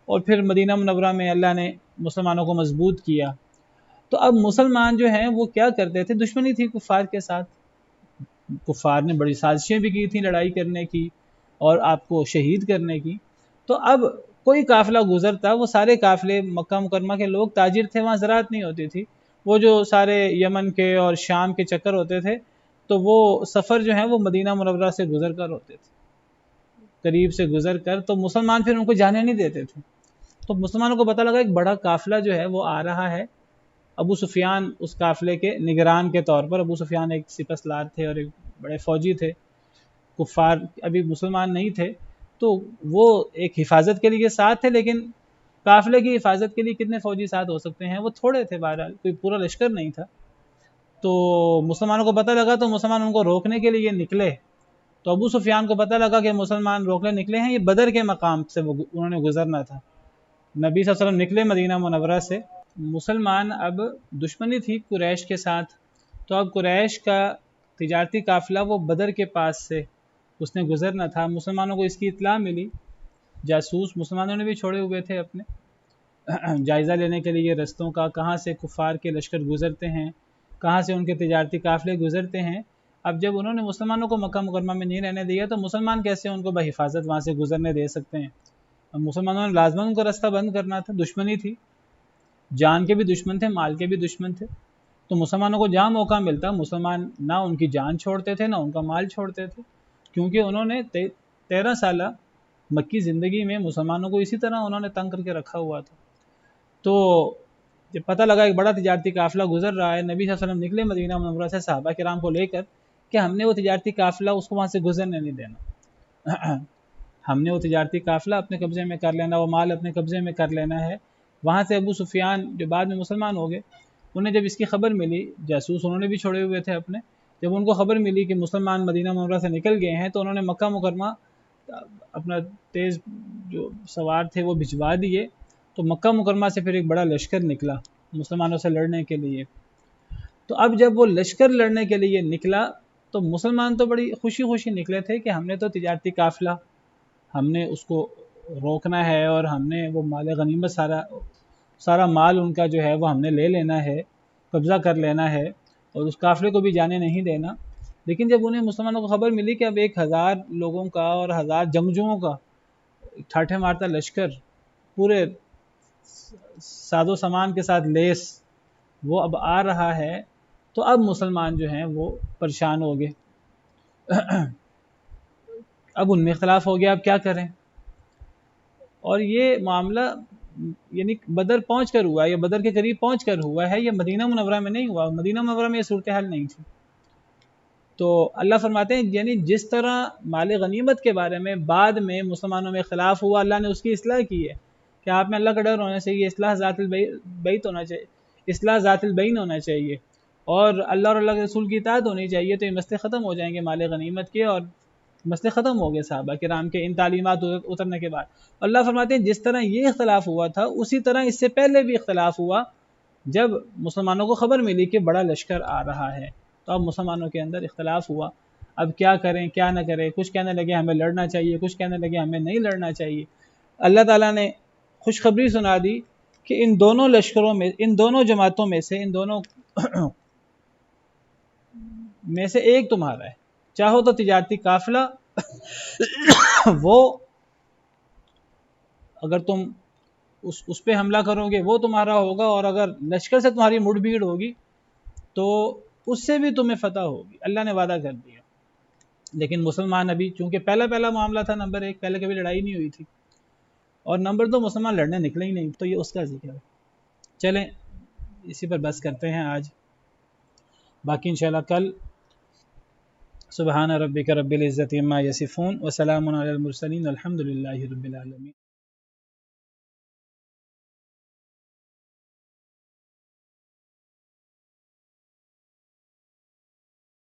اور پھر مدینہ منورہ میں اللہ نے مسلمانوں کو مضبوط کیا۔ تو اب مسلمان جو ہیں وہ کیا کرتے تھے، دشمنی تھی کفار کے ساتھ، کفار نے بڑی سازشیں بھی کی تھیں لڑائی کرنے کی اور آپ کو شہید کرنے کی، تو اب کوئی قافلہ گزرتا، وہ سارے قافلے مکہ مکرمہ کے لوگ تاجر تھے، وہاں زراعت نہیں ہوتی تھی، وہ جو سارے یمن کے اور شام کے چکر ہوتے تھے، تو وہ سفر جو ہے وہ مدینہ منورہ سے گزر کر ہوتے تھے، قریب سے گزر کر، تو مسلمان پھر ان کو جانے نہیں دیتے تھے۔ تو مسلمانوں کو پتہ لگا ایک بڑا قافلہ جو ہے وہ آ رہا ہے، ابو سفیان اس قافلے کے نگران کے طور پر، ابو سفیان ایک سپہ سالار تھے اور ایک بڑے فوجی تھے، کفار ابھی مسلمان نہیں تھے، تو وہ ایک حفاظت کے لیے ساتھ تھے، لیکن قافلے کی حفاظت کے لیے کتنے فوجی ساتھ ہو سکتے ہیں، وہ تھوڑے تھے، بہرحال کوئی پورا لشکر نہیں تھا۔ تو مسلمانوں کو پتہ لگا تو مسلمان ان کو روکنے کے لیے نکلے، تو ابو سفیان کو پتہ لگا کہ مسلمان روکنے نکلے ہیں، یہ بدر کے مقام سے انہوں نے گزرنا تھا، نبی صلی اللہ علیہ وسلم نکلے مدینہ منورہ سے، مسلمان اب دشمنی تھی قریش کے ساتھ، تو اب قریش کا تجارتی قافلہ وہ بدر کے پاس سے اس نے گزرنا تھا، مسلمانوں کو اس کی اطلاع ملی، جاسوس مسلمانوں نے بھی چھوڑے ہوئے تھے اپنے جائزہ لینے کے لیے رستوں کا، کہاں سے کفار کے لشکر گزرتے ہیں، کہاں سے ان کے تجارتی قافلے گزرتے ہیں۔ اب جب انہوں نے مسلمانوں کو مکہ مکرمہ میں نہیں رہنے دیا تو مسلمان کیسے ان کو بحفاظت وہاں سے گزرنے دے سکتے ہیں؟ اب مسلمانوں نے لازماً ان کو راستہ بند کرنا تھا، دشمنی تھی، جان کے بھی دشمن تھے، مال کے بھی دشمن تھے، تو مسلمانوں کو جہاں موقع ملتا مسلمان نہ ان کی جان چھوڑتے تھے نہ ان کا مال چھوڑتے تھے، کیونکہ انہوں نے 13 سالہ مکی زندگی میں مسلمانوں کو اسی طرح انہوں نے تنگ کر کے رکھا ہوا تھا۔ تو جب پتہ لگا ایک بڑا تجارتی قافلہ گزر رہا ہے، نبی صلی اللہ علیہ وسلم نکلے مدینہ منورہ سے صحابہ کرام کو لے کر کہ ہم نے وہ تجارتی قافلہ اس کو وہاں سے گزرنے نہیں دینا، ہم نے وہ تجارتی قافلہ اپنے قبضے میں کر لینا، وہ مال اپنے قبضے میں کر لینا ہے۔ وہاں سے ابو سفیان جو بعد میں مسلمان ہو گئے، انہیں جب اس کی خبر ملی، جاسوس انہوں نے بھی چھوڑے ہوئے تھے اپنے، جب ان کو خبر ملی کہ مسلمان مدینہ منورہ سے نکل گئے ہیں تو انہوں نے مکہ مکرمہ اپنا تیز جو سوار تھے وہ بھجوا دیے، تو مکہ مکرمہ سے پھر ایک بڑا لشکر نکلا مسلمانوں سے لڑنے کے لیے۔ تو اب جب وہ لشکر لڑنے کے لیے نکلا تو مسلمان تو بڑی خوشی خوشی نکلے تھے کہ ہم نے تو تجارتی قافلہ ہم نے اس کو روکنا ہے اور ہم نے وہ مال غنیمت سارا مال ان کا جو ہے وہ ہم نے لے لینا ہے، قبضہ کر لینا ہے اور اس قافلے کو بھی جانے نہیں دینا۔ لیکن جب انہیں مسلمانوں کو خبر ملی کہ اب 1000 لوگوں کا اور 1000 جنگجوؤں کا ٹھاٹھے مارتا لشکر پورے ساز و سامان کے ساتھ لیس وہ اب آ رہا ہے، تو اب مسلمان جو ہیں وہ پریشان ہو گئے۔ اب ان میں اختلاف ہو گیا اب کیا کریں، اور یہ معاملہ یعنی بدر پہنچ کر ہوا ہے، یا بدر کے قریب پہنچ کر ہوا ہے، یہ مدینہ منورہ میں نہیں ہوا، مدینہ منورہ میں یہ صورتحال نہیں تھی۔ تو اللہ فرماتے ہیں یعنی جس طرح مال غنیمت کے بارے میں بعد میں مسلمانوں میں اختلاف ہوا، اللہ نے اس کی اصلاح کی ہے کہ آپ میں اللہ کا ڈر ہونا چاہیے، اصلاح ذات البیت ہونا چاہیے، اصلاح ذات البین ہونا چاہیے، اور اللہ اور اللہ کے رسول کی اطاعت ہونی چاہیے، تو یہ مسئلے ختم ہو جائیں گے مال غنیمت کے، اور مسئلے ختم ہو گئے صحابہ کرام کے ان تعلیمات اترنے کے بعد۔ اللہ فرماتے ہیں جس طرح یہ اختلاف ہوا تھا اسی طرح اس سے پہلے بھی اختلاف ہوا جب مسلمانوں کو خبر ملی کہ بڑا لشکر آ رہا ہے، تو اب مسلمانوں کے اندر اختلاف ہوا اب کیا کریں کیا نہ کریں، کچھ کہنے لگے ہمیں لڑنا چاہیے، کچھ کہنے لگے ہمیں نہیں لڑنا چاہیے۔ اللہ تعالیٰ نے خوشخبری سنا دی کہ ان دونوں لشکروں میں، ان دونوں جماعتوں میں سے، ان دونوں میں سے ایک تمہارا ہے، چاہو تو تجارتی قافلہ وہ اگر تم اس پہ حملہ کرو گے وہ تمہارا ہوگا، اور اگر لشکر سے تمہاری مڑ بھیڑ ہوگی تو اس سے بھی تمہیں فتح ہوگی، اللہ نے وعدہ کر دیا۔ لیکن مسلمان ابھی چونکہ پہلا معاملہ تھا، نمبر 1 پہلے کبھی لڑائی نہیں ہوئی تھی، اور نمبر 2 مسلمان لڑنے نکلے ہی نہیں، تو یہ اس کا ذکر ہے۔ چلیں اسی پر بس کرتے ہیں آج، باقی انشاءاللہ کل۔ سبحان ربک رب العزت عما یصفون وسلام علی المرسلین الحمد للہ رب العالمین۔